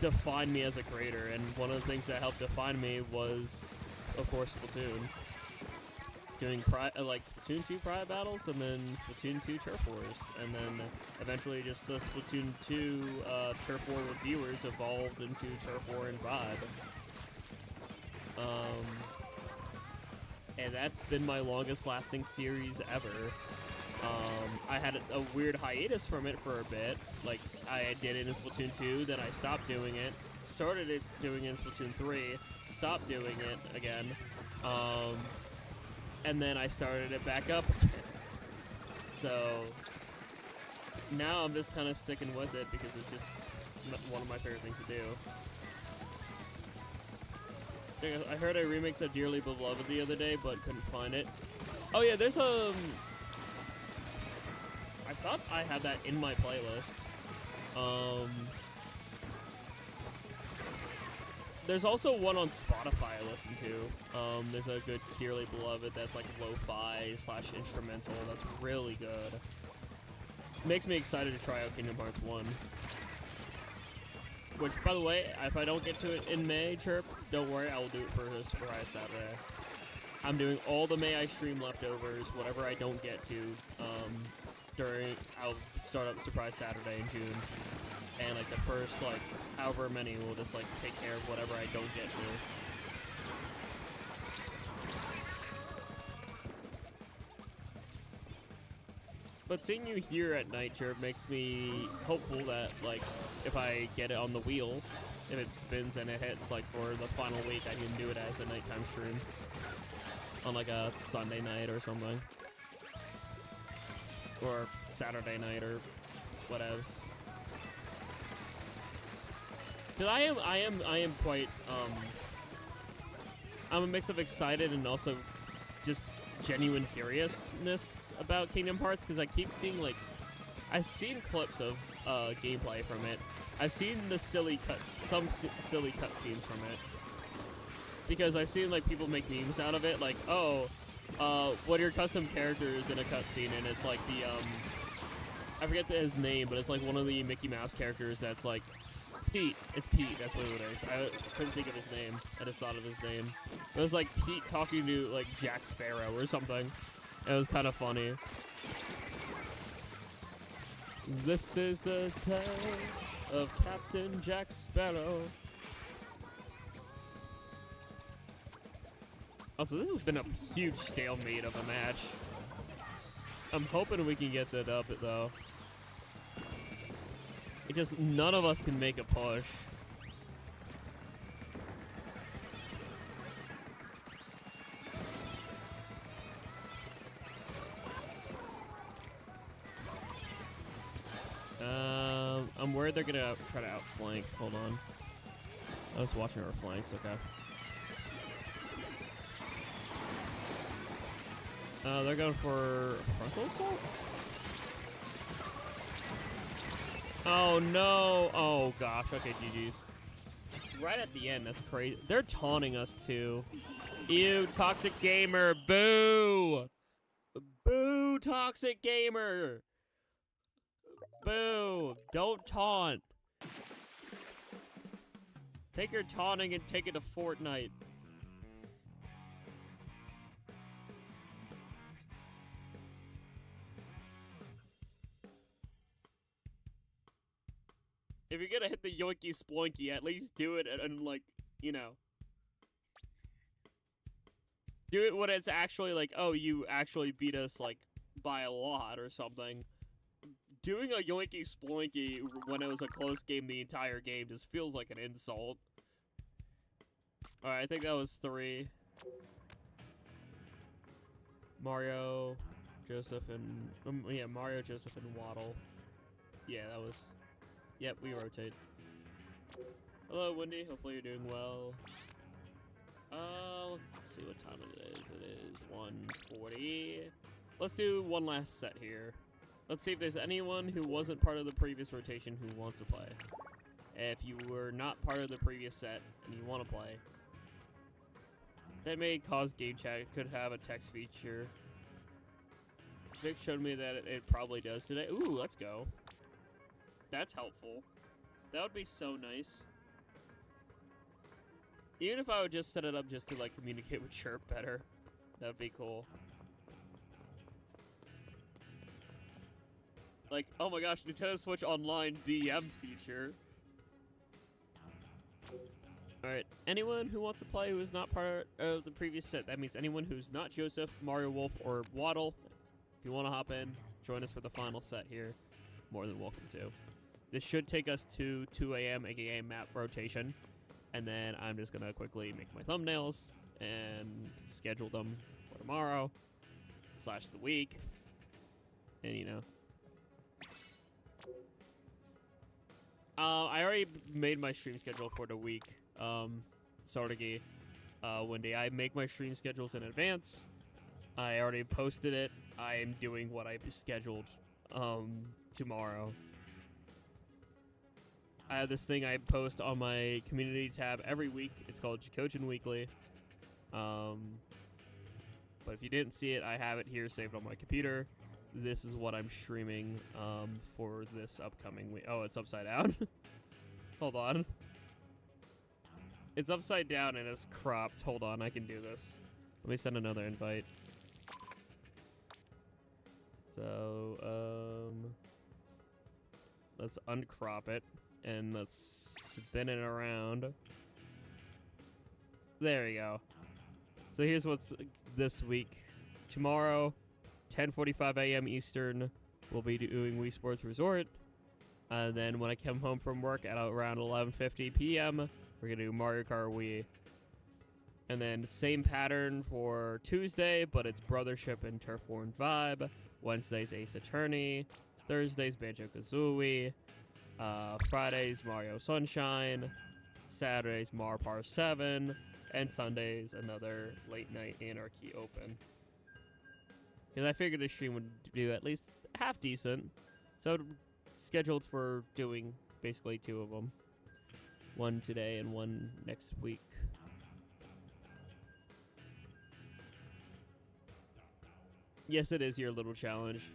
define me as a creator, and one of the things that helped define me was, of course, Splatoon. Doing, like, Splatoon 2 private battles, and then Splatoon 2 turf wars, and then eventually just the Splatoon 2 turf war with viewers evolved into turf war and vibe. And that's been my longest lasting series ever. I had a weird hiatus from it for a bit. Like, I did it in Splatoon 2, then I stopped doing it, started doing it in Splatoon 3, stopped doing it again, and then I started it back up. So now I'm just kind of sticking with it because it's just one of my favorite things to do. I heard a remix of Dearly Beloved the other day, but couldn't find it. Oh yeah, there's a... I thought I had that in my playlist. There's also one on Spotify I listen to. There's a good Dearly Beloved that's like lo-fi / instrumental. That's really good. Makes me excited to try out Kingdom Hearts 1. Which, by the way, if I don't get to it in May, Chirp, don't worry, I will do it for a surprise Saturday. I'm doing all the May I stream leftovers, whatever I don't get to, I'll start up Surprise Saturday in June. And, like, the first, like, however many will just, like, take care of whatever I don't get to. But seeing you here at night, Chirp, makes me hopeful that, like, if I get it on the wheel, if it spins and it hits, like, for the final week, I can do it as a nighttime stream. On, like, a Sunday night or something. Or Saturday night or whatevs. Cause I am quite, I'm a mix of excited and also just genuine curiousness about Kingdom Hearts, because I keep seeing, like, I've seen clips of, gameplay from it. I've seen the silly some silly cutscenes from it. Because I've seen, like, people make memes out of it, like, oh, what are your custom characters in a cutscene, and it's like I forget his name, but it's like one of the Mickey Mouse characters that's like Pete. It's Pete. That's what it is. I couldn't think of his name. I just thought of his name. It was like Pete talking to like Jack Sparrow or something. It was kind of funny. This is the tale of Captain Jack Sparrow. Also, this has been a huge stalemate of a match. I'm hoping we can get that up, though. It just, none of us can make a push. I'm worried they're gonna try to outflank. Hold on. I was watching our flanks, okay. They're going for frontal assault? Oh no! Oh gosh, okay, GG's. Right at the end, that's crazy. They're taunting us too. Ew, toxic gamer, boo! Boo, toxic gamer! Boo! Don't taunt! Take your taunting and take it to Fortnite. If you're gonna hit the yoinky sploinky, at least do it and like, you know. Do it when it's actually like, oh, you actually beat us like by a lot or something. Doing a yoinky sploinky when it was a close game the entire game just feels like an insult. Alright, I think that was 3. Mario, Joseph, and... yeah, Mario, Joseph, and Waddle. Yeah, that was... Yep, we rotate. Hello, Wendy. Hopefully you're doing well. Let's see what time it is. It is 1:40. Let's do one last set here. Let's see if there's anyone who wasn't part of the previous rotation who wants to play. If you were not part of the previous set and you want to play, that may cause game chat. It could have a text feature. Vic showed me that it probably does today. Ooh, let's go. That's helpful. That would be so nice. Even if I would just set it up just to like communicate with Chirp better, that would be cool. Like, oh my gosh, Nintendo Switch Online DM feature. Alright, anyone who wants to play who is not part of the previous set, that means anyone who's not Joseph, Mario Wolf, or Waddle, if you want to hop in, join us for the final set here, more than welcome to. This should take us to 2 a.m., aka map rotation, and then I'm just going to quickly make my thumbnails and schedule them for tomorrow, / the week, and you know. I already made my stream schedule for the week, Sartagi, Wendy. I make my stream schedules in advance. I already posted it. I am doing what I scheduled, tomorrow. I have this thing I post on my community tab every week. It's called Jackogień Weekly. But if you didn't see it, I have it here saved on my computer. This is what I'm streaming for this upcoming week. Oh, it's upside down. Hold on. It's upside down and it's cropped. Hold on, I can do this. Let me send another invite. So, let's uncrop it and let's spin it around. There we go. So here's what's this week. Tomorrow, 10:45 a.m. Eastern, we'll be doing Wii Sports Resort. And then when I come home from work at around 11:50 p.m., we're going to do Mario Kart Wii. And then same pattern for Tuesday, but it's Brothership and Turf War and Vibe. Wednesday's Ace Attorney. Thursday's Banjo-Kazooie. Friday's Mario Sunshine. Saturday's Marpar 7. And Sunday's another late night Anarchy Open. Because I figured the stream would do at least half decent. So scheduled for doing basically 2 of them. 1 today and 1 next week. Yes, it is your little challenge.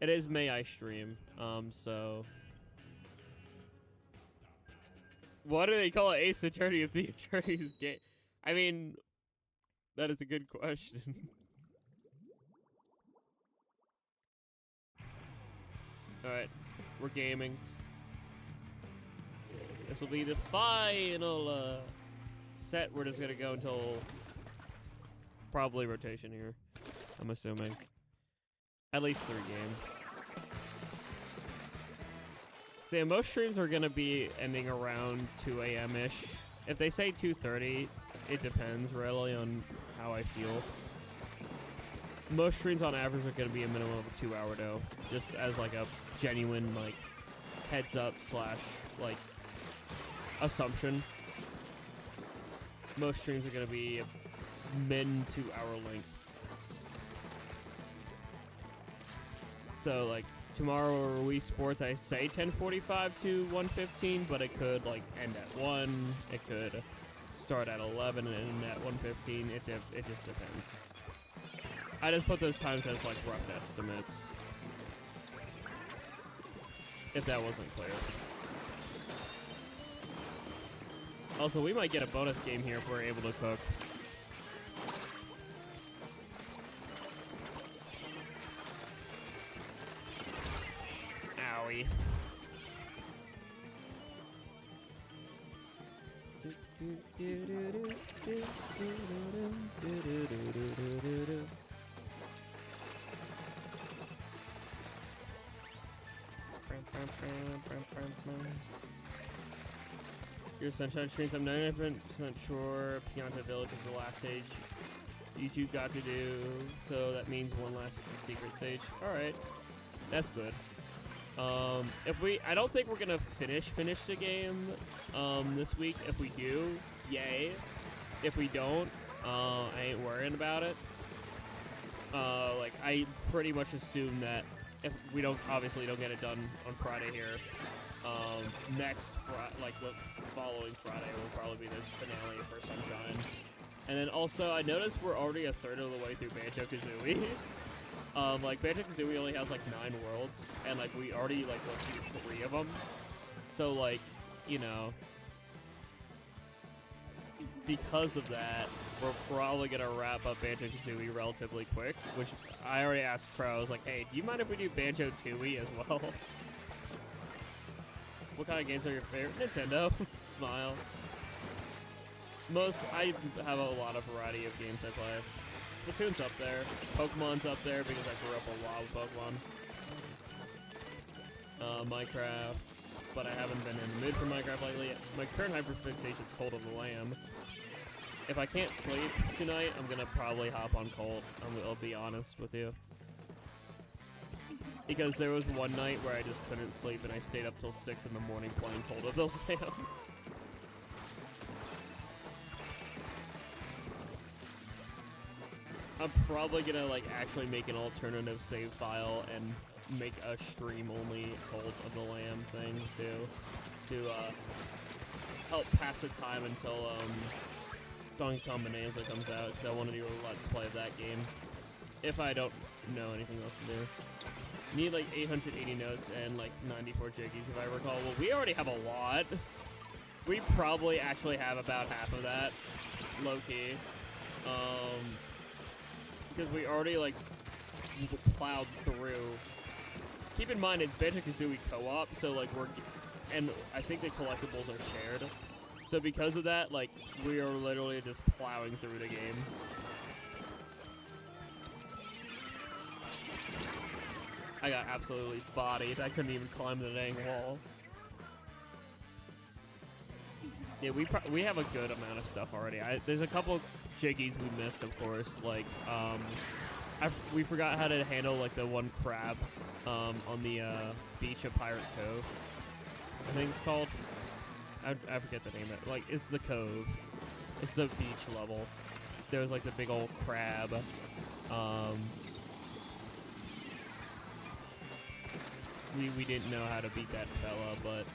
It is May I stream. So what do they call it Ace Attorney if the attorney's gay? I mean, that is a good question. Alright, we're gaming. This will be the final set. We're just gonna go until probably rotation here, I'm assuming. At least 3 games. So yeah, most streams are gonna be ending around 2 a.m.-ish. If they say 2:30, it depends really on how I feel. Most streams on average are gonna be a minimum of a 2-hour though, just as like a genuine like heads up / like assumption. Most streams are gonna be min 2-hour length. So like tomorrow Wii Sports, I say 10:45 to 1:15, but it could like end at 1. It could start at 11 and end at 1:15. It just depends. I just put those times as like rough estimates. If that wasn't clear. Also, we might get a bonus game here if we're able to cook. Owie. Your Sunshine streams, I'm 99% sure Pianta Village is the last stage you two got to do, so that means one last secret stage. Alright, that's good. I don't think we're gonna finish the game this week. If we do, yay. If we don't, I ain't worrying about it. Like I pretty much assume that if we obviously don't get it done on Friday here, next like the following Friday will probably be the finale for Sunshine. And then also, I noticed we're already a third of the way through Banjo-Kazooie. Like Banjo-Kazooie only has like 9 worlds, and like we already like went through 3 of them. So like, you know, because of that, we're probably gonna wrap up Banjo-Kazooie relatively quick. Which I already asked Crow. I was like, hey, do you mind if we do Banjo-Tooie as well? What kind of games are your favorite? Nintendo. Smile. I have a lot of variety of games I play. Splatoon's up there. Pokemon's up there because I grew up a lot with Pokemon. Minecraft, but I haven't been in the mood for Minecraft lately. My current hyperfixation is Cult of the Lamb. If I can't sleep tonight, I'm gonna probably hop on Cult. I'll be honest with you. Because there was one night where I just couldn't sleep and I stayed up till 6 in the morning playing Cult of the Lamb. I'm probably gonna like actually make an alternative save file and make a stream only Cult of the Lamb thing to help pass the time until Donkey Kong Bonanza comes out, because I want to do a let's play of that game if I don't know anything else to do. Need like 880 notes and like 94 jiggies if I recall. Well, we already have a lot. We probably actually have about half of that, low-key. Because we already like plowed through. Keep in mind it's Banjo-Kazooie co-op, so like and I think the collectibles are shared. So because of that, like we are literally just plowing through the game. I got absolutely bodied. I couldn't even climb the dang wall. Yeah, we have a good amount of stuff already. There's a couple jiggies we missed, of course. Like, we forgot how to handle like the one crab on the beach of Pirates Cove. I think it's called. I forget the name of it. Like, it's the cove. It's the beach level. There was like the big old crab. We didn't know how to beat that fella, but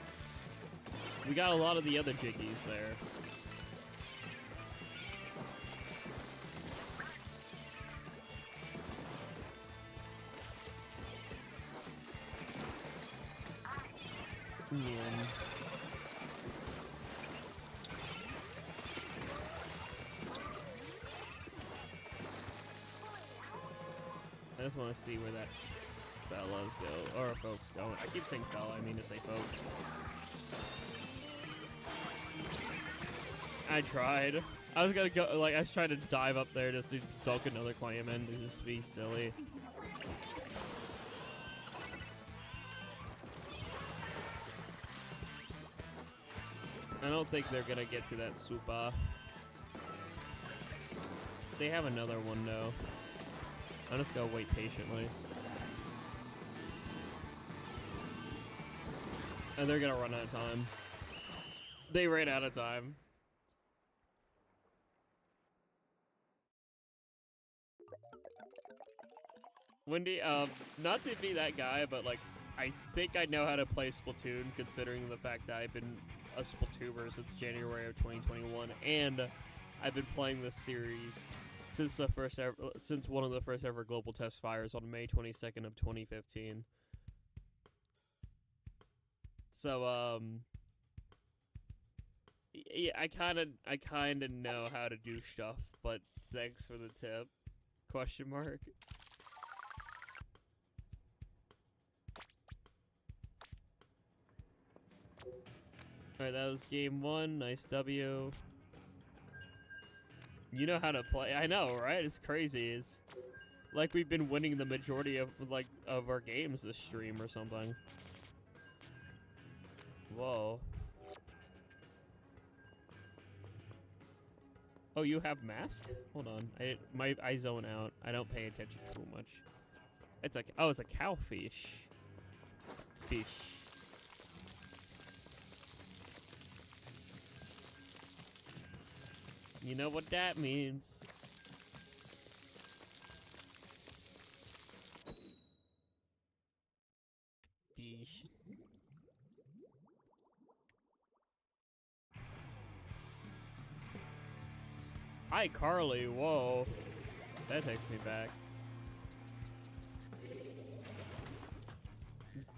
we got a lot of the other jiggies there. Yeah. I just want to see where that fellas go, or folks go. I keep saying fella, I mean to say folks. I tried. I was gonna go, like, I was trying to dive up there just to dunk another clam in to just be silly. I don't think they're gonna get to that super. They have another one though. I'm just gonna wait patiently. And they're gonna run out of time. They ran out of time. Wendy, not to be that guy, but like, I think I know how to play Splatoon, considering the fact that I've been a Splatooner since January of 2021, and I've been playing this series since one of the first ever global test fires on May 22nd of 2015. So, yeah, I kind of know how to do stuff, but thanks for the tip. Question mark. Alright, that was game one. Nice W. You know how to play. I know, right? It's crazy. It's like we've been winning the majority of our games this stream or something. Whoa. Oh, you have mask? Hold on. I zone out. I don't pay attention too much. It's like, oh, it's a cowfish. Fish. You know what that means. Fish. Hi, Carly. Whoa. That takes me back.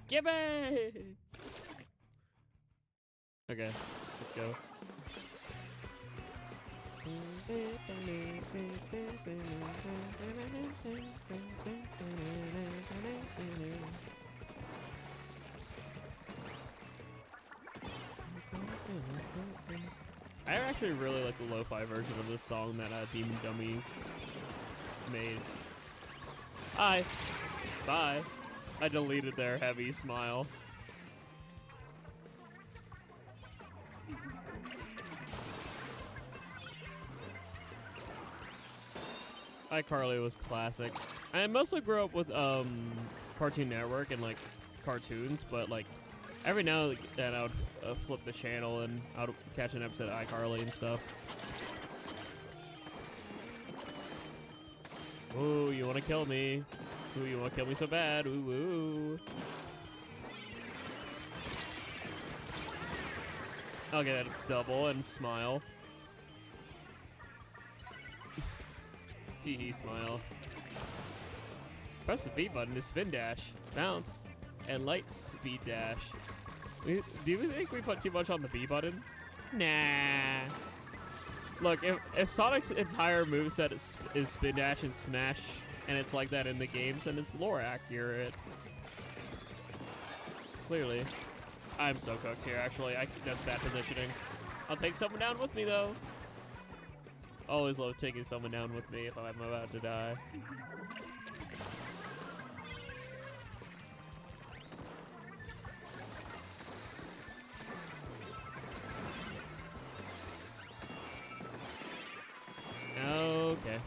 Gimme! Okay, let's go. I actually really like the lo-fi version of this song that Demon Dummies made. Hi. Bye. I deleted their heavy smile. iCarly was classic. I mostly grew up with Cartoon Network and like cartoons, but like every now and then I would flip the channel and I would catch an episode of iCarly and stuff. Ooh, you want to kill me? Ooh, you want to kill me so bad? Ooh, ooh. I'll get a double and smile. Tee smile. Press the B button to spin dash, bounce, and light speed dash. Do you think we put too much on the B button? Nah. Look, if Sonic's entire moveset is spin dash and smash, and it's like that in the games, then it's lore accurate. Clearly. I'm so cooked here, actually. That's bad positioning. I'll take someone down with me, though. Always love taking someone down with me if I'm about to die. Okay.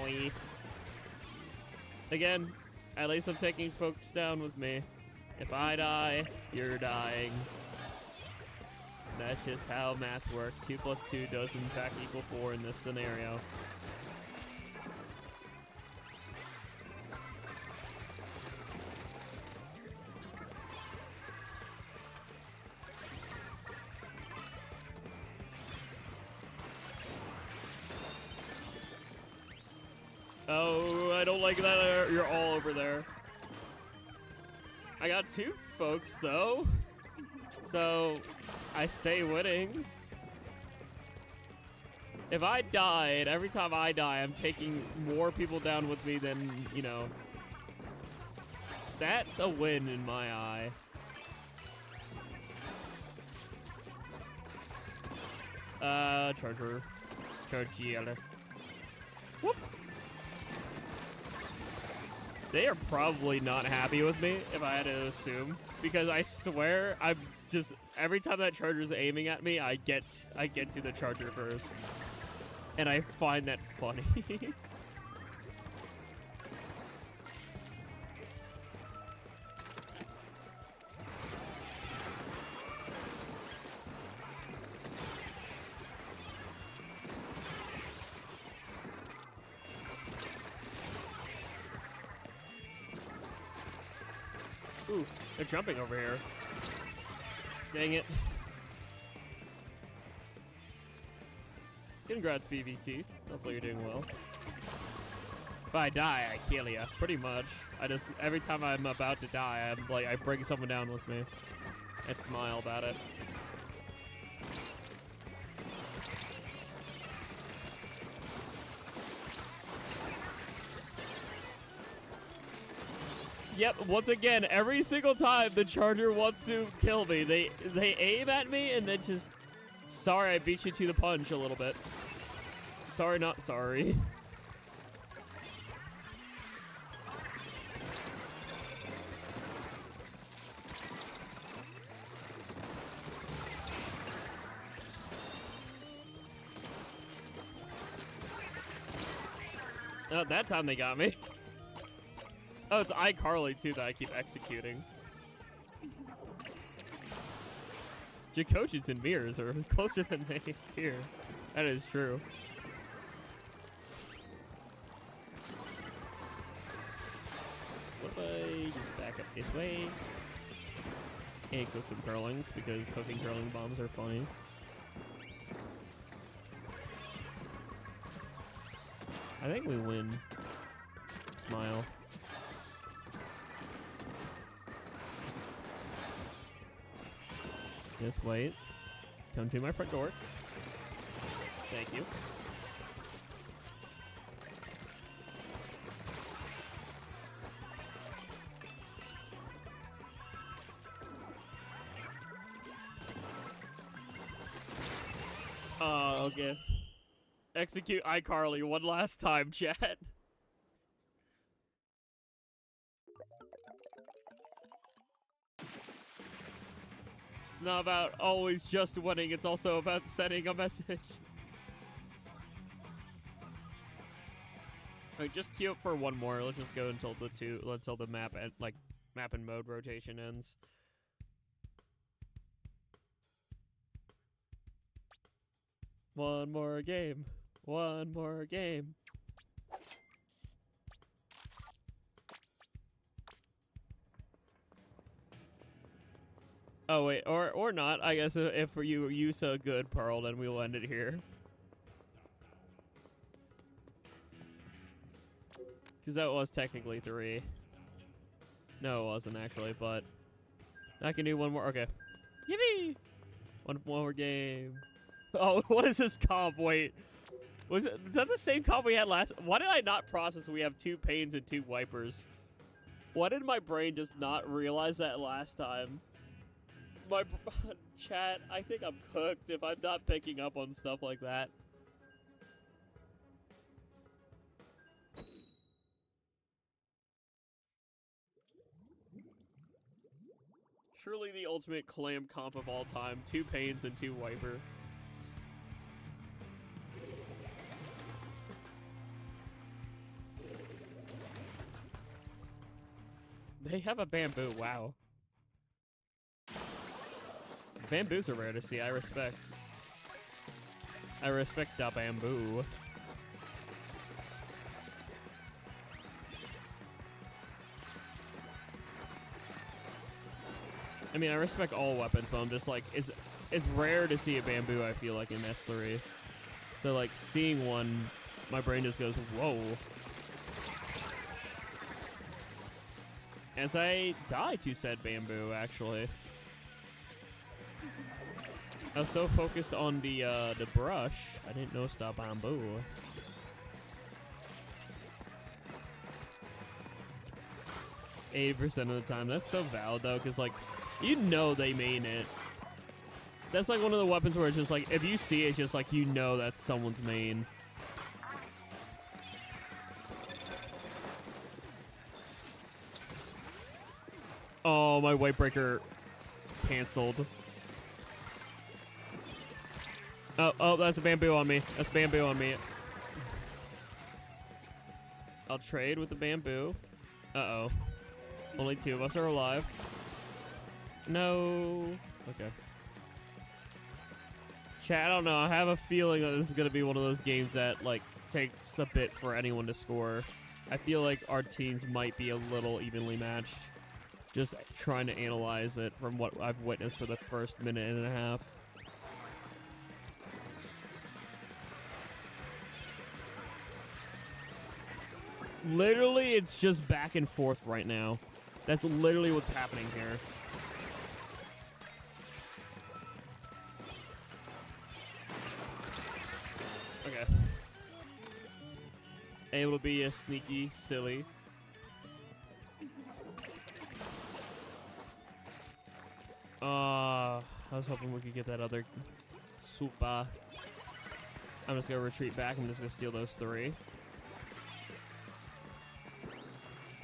Owie. Again, at least I'm taking folks down with me. If I die, you're dying. That's just how math works. 2 plus 2 does in fact equal 4 in this scenario. Oh, I don't like that. You're all over there. I got 2 folks though, so I stay winning. If I died, every time I die, I'm taking more people down with me than, you know. That's a win in my eye. Charger. Charger. Whoop. They are probably not happy with me, if I had to assume, because I swear I'm just every time that charger's aiming at me, I get to the charger first, and I find that funny. Ooh, they're jumping over here. Dang it. Congrats, BVT. Hopefully you're doing well. If I die, I kill ya. Pretty much. Every time I'm about to die, I'm like, I bring someone down with me. And smile about it. Yep, once again, every single time the charger wants to kill me, they aim at me and then just, sorry, I beat you to the punch a little bit. Sorry, not sorry. Oh, that time they got me. Oh, it's iCarly, too, that I keep executing. Jackogień and mirrors are closer than they appear. That is true. What if I just back up this way? And cook some curlings, because cooking curling bombs are funny. I think we win. Smile. Just wait. Come to my front door. Thank you. Oh, okay. Execute iCarly one last time, chat. It's not about always just winning, it's also about sending a message. Alright, just queue up for one more. Let's just go until the map and map and mode rotation ends. One more game. One more game. Oh wait, or not. I guess if you use a good pearl, then we will end it here. Because that was technically 3. No, it wasn't actually, but I can do one more. Okay. Yippee! One more game. Oh, what is this comp? Wait. Is that the same comp we had last? Why did I not process we have 2 pains and 2 wipers? Why did my brain just not realize that last time? My chat, I think I'm cooked if I'm not picking up on stuff like that. Truly the ultimate clam comp of all time. 2 pains and 2 wiper. They have a bamboo, wow. Bamboos are rare to see, I respect. I respect the bamboo. I mean, I respect all weapons, but I'm just like, it's rare to see a bamboo, I feel like, in S3. So, like, seeing one, my brain just goes, whoa. As I die to said bamboo, actually. I was so focused on the brush, I didn't notice the bamboo. 80% of the time. That's so valid though, because like, you know they mean it. That's like one of the weapons where it's just like, if you see it, it's just like, you know that's someone's main. Oh, my white breaker canceled. Oh, that's a bamboo on me. That's bamboo on me. I'll trade with the bamboo. Uh-oh. Only 2 of us are alive. No. Okay. Chat, I don't know. I have a feeling that this is going to be one of those games that, like, takes a bit for anyone to score. I feel like our teams might be a little evenly matched. Just trying to analyze it from what I've witnessed for the first minute and a half. Literally, it's just back and forth right now. That's literally what's happening here. Okay. Able to be a sneaky, silly. I was hoping we could get that other super. I'm just gonna retreat back. I'm just gonna steal those 3.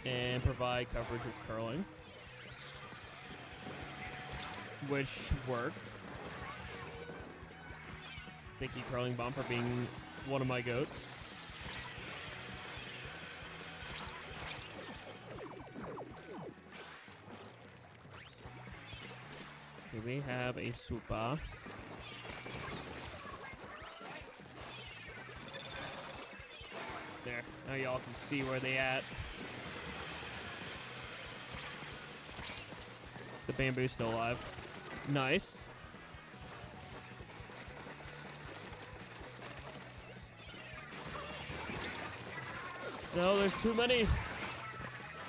And provide coverage with curling. Which worked. Thank you, Curling Bomb, for being one of my goats. Here we have a super. There. Now y'all can see where they at. The bamboo's still alive. Nice. No, there's too many.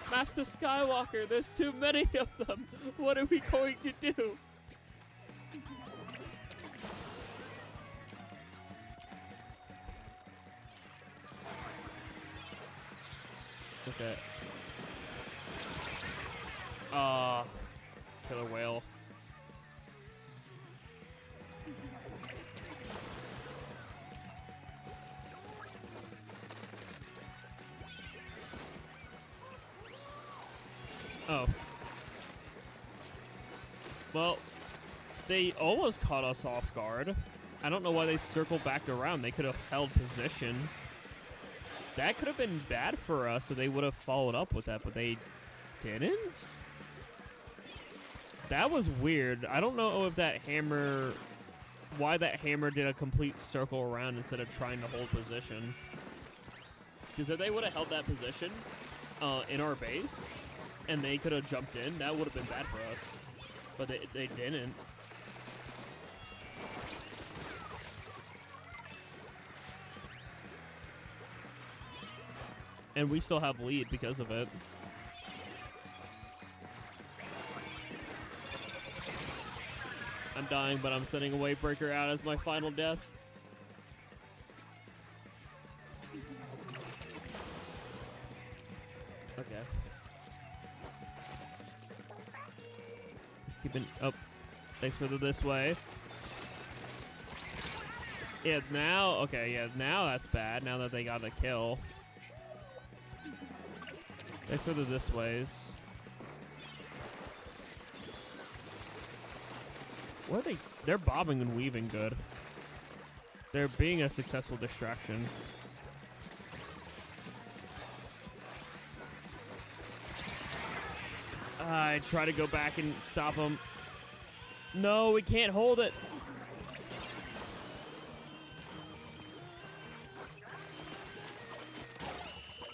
Master Skywalker, there's too many of them. What are we going to do? Okay. Killer whale. Oh. Well, they almost caught us off guard. I don't know why they circled back around. They could have held position. That could have been bad for us, so they would have followed up with that, but they didn't? That was weird. I don't know if that hammer... why that hammer did a complete circle around instead of trying to hold position. Because if they would have held that position in our base, and they could have jumped in, that would have been bad for us. But they didn't. And we still have lead because of it. I'm dying, but I'm sending a Wave Breaker out as my final death. Okay. Just keeping... oh. Thanks for the this way. Yeah, now... okay, yeah, now that's bad, now that they got a kill. Thanks for the this ways. What are they? They're bobbing and weaving good. They're being a successful distraction. I try to go back and stop them. No, we can't hold it.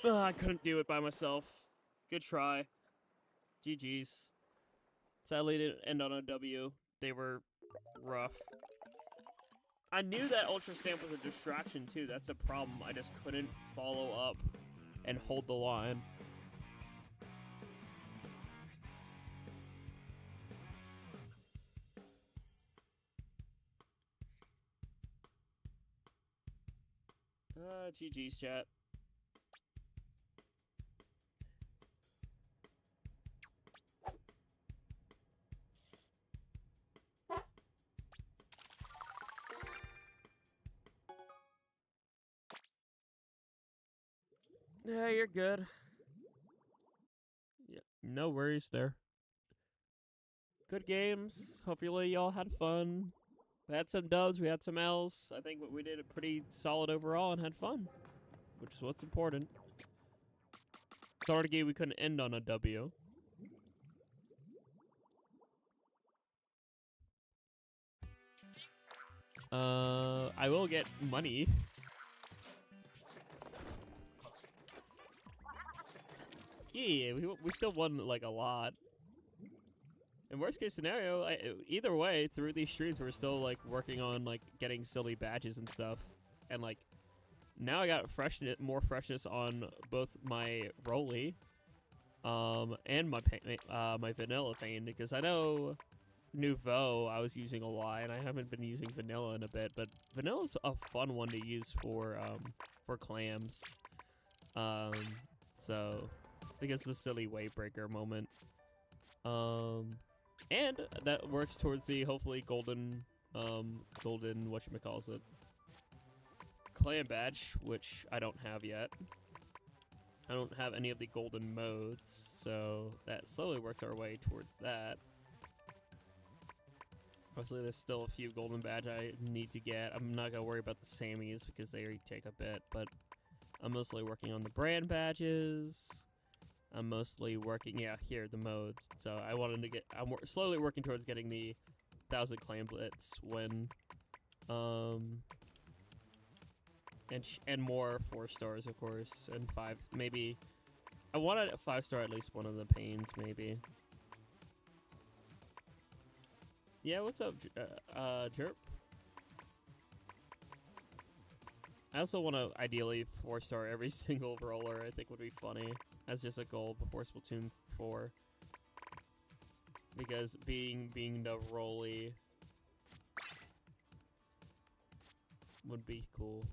I couldn't do it by myself. Good try. GG's. Sadly, it didn't end on a W. They were rough. I knew that Ultra Stamp was a distraction too. That's the problem. I just couldn't follow up and hold the line. GG's, chat. Yeah, you're good. Yeah, no worries there. Good games. Hopefully y'all had fun. We had some dubs, we had some L's. I think we did a pretty solid overall and had fun, which is what's important. Sorry to we couldn't end on a W. I will get money. Yeah, we still won like a lot. In worst case scenario, either way, through these streams, we're still like working on like getting silly badges and stuff, and like now I got more freshness on both my Rolly, and my vanilla thing, because I know Nouveau I was using a lot, and I haven't been using vanilla in a bit, but vanilla's a fun one to use for clams, so because the silly wave breaker moment, and that works towards the hopefully golden whatchamacallit clan badge, which I don't have yet. I don't have any of the golden modes, so that slowly works our way towards that. Obviously, there's still a few golden badge I need to get. I'm not gonna worry about the Sammys because they already take a bit, but I'm mostly working on the brand badges. I'm mostly working, here, the mode. So I wanted to I'm slowly working towards getting the 1,000 clan blitz when, and more 4 stars, of course, and 5, maybe. I wanted a 5-star at least one of the pains, maybe. Yeah, what's up, Jerp? I also want to ideally 4-star every single roller. I think would be funny as just a goal before Splatoon 4. Because being the Rolly would be cool.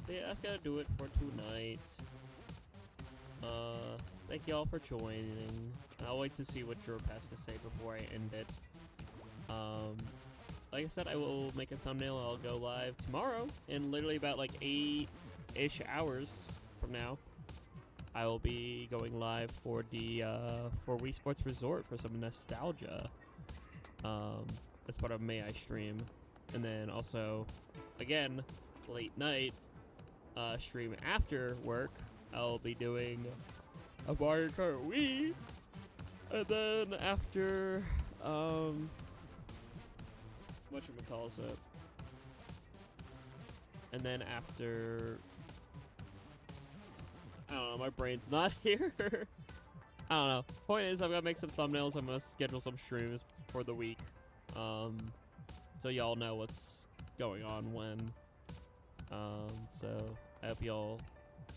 But yeah, that's gonna do it for tonight. Thank y'all for joining. I'll wait to see what Jerp has to say before I end it. Like I said, I will make a thumbnail. I'll go live tomorrow in literally about like 8-ish hours from now. I will be going live for the for Wii Sports Resort for some nostalgia. As part of May I stream, and then also, again, late night stream after work. I'll be doing a Mario Kart Wii, and then after whatchamacallit, and then after, I don't know, my brain's not here. I don't know. Point is, I'm gonna make some thumbnails. I'm gonna schedule some streams for the week, so y'all know what's going on when. So I hope y'all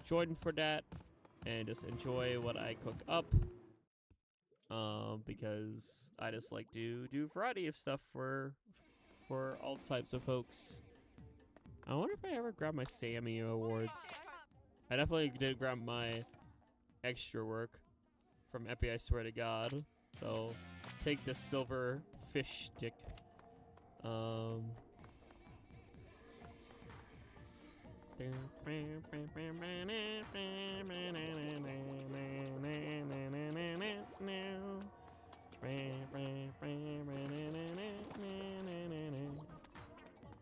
join for that and just enjoy what I cook up. Because I just like to do a variety of stuff for all types of folks. I wonder if I ever grabbed my Sammy awards. I definitely did grab my extra work from Epi, I swear to God. So take the silver fish stick. I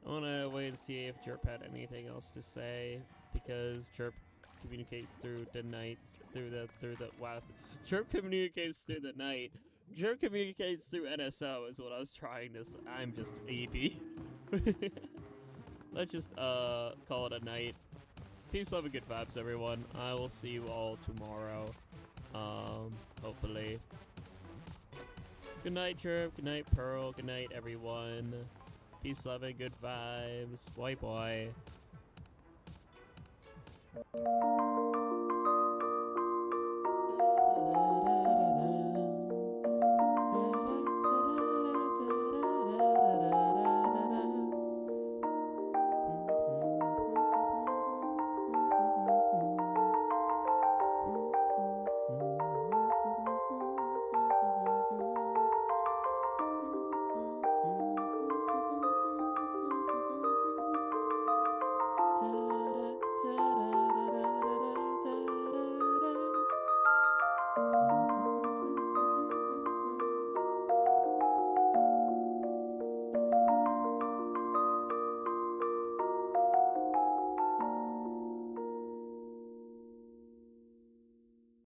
want to wait and see if Jerp had anything else to say, because Jerp communicates through the night, wow. Jerp communicates through the night. Jerp communicates through NSO is what I was trying to say. I'm just EP. Let's just call it a night. Peace, love, and good vibes, everyone. I will see you all tomorrow. Hopefully. Good night, Jerp. Good night, Pearl. Good night, everyone. Peace, love, and good vibes. Bye bye.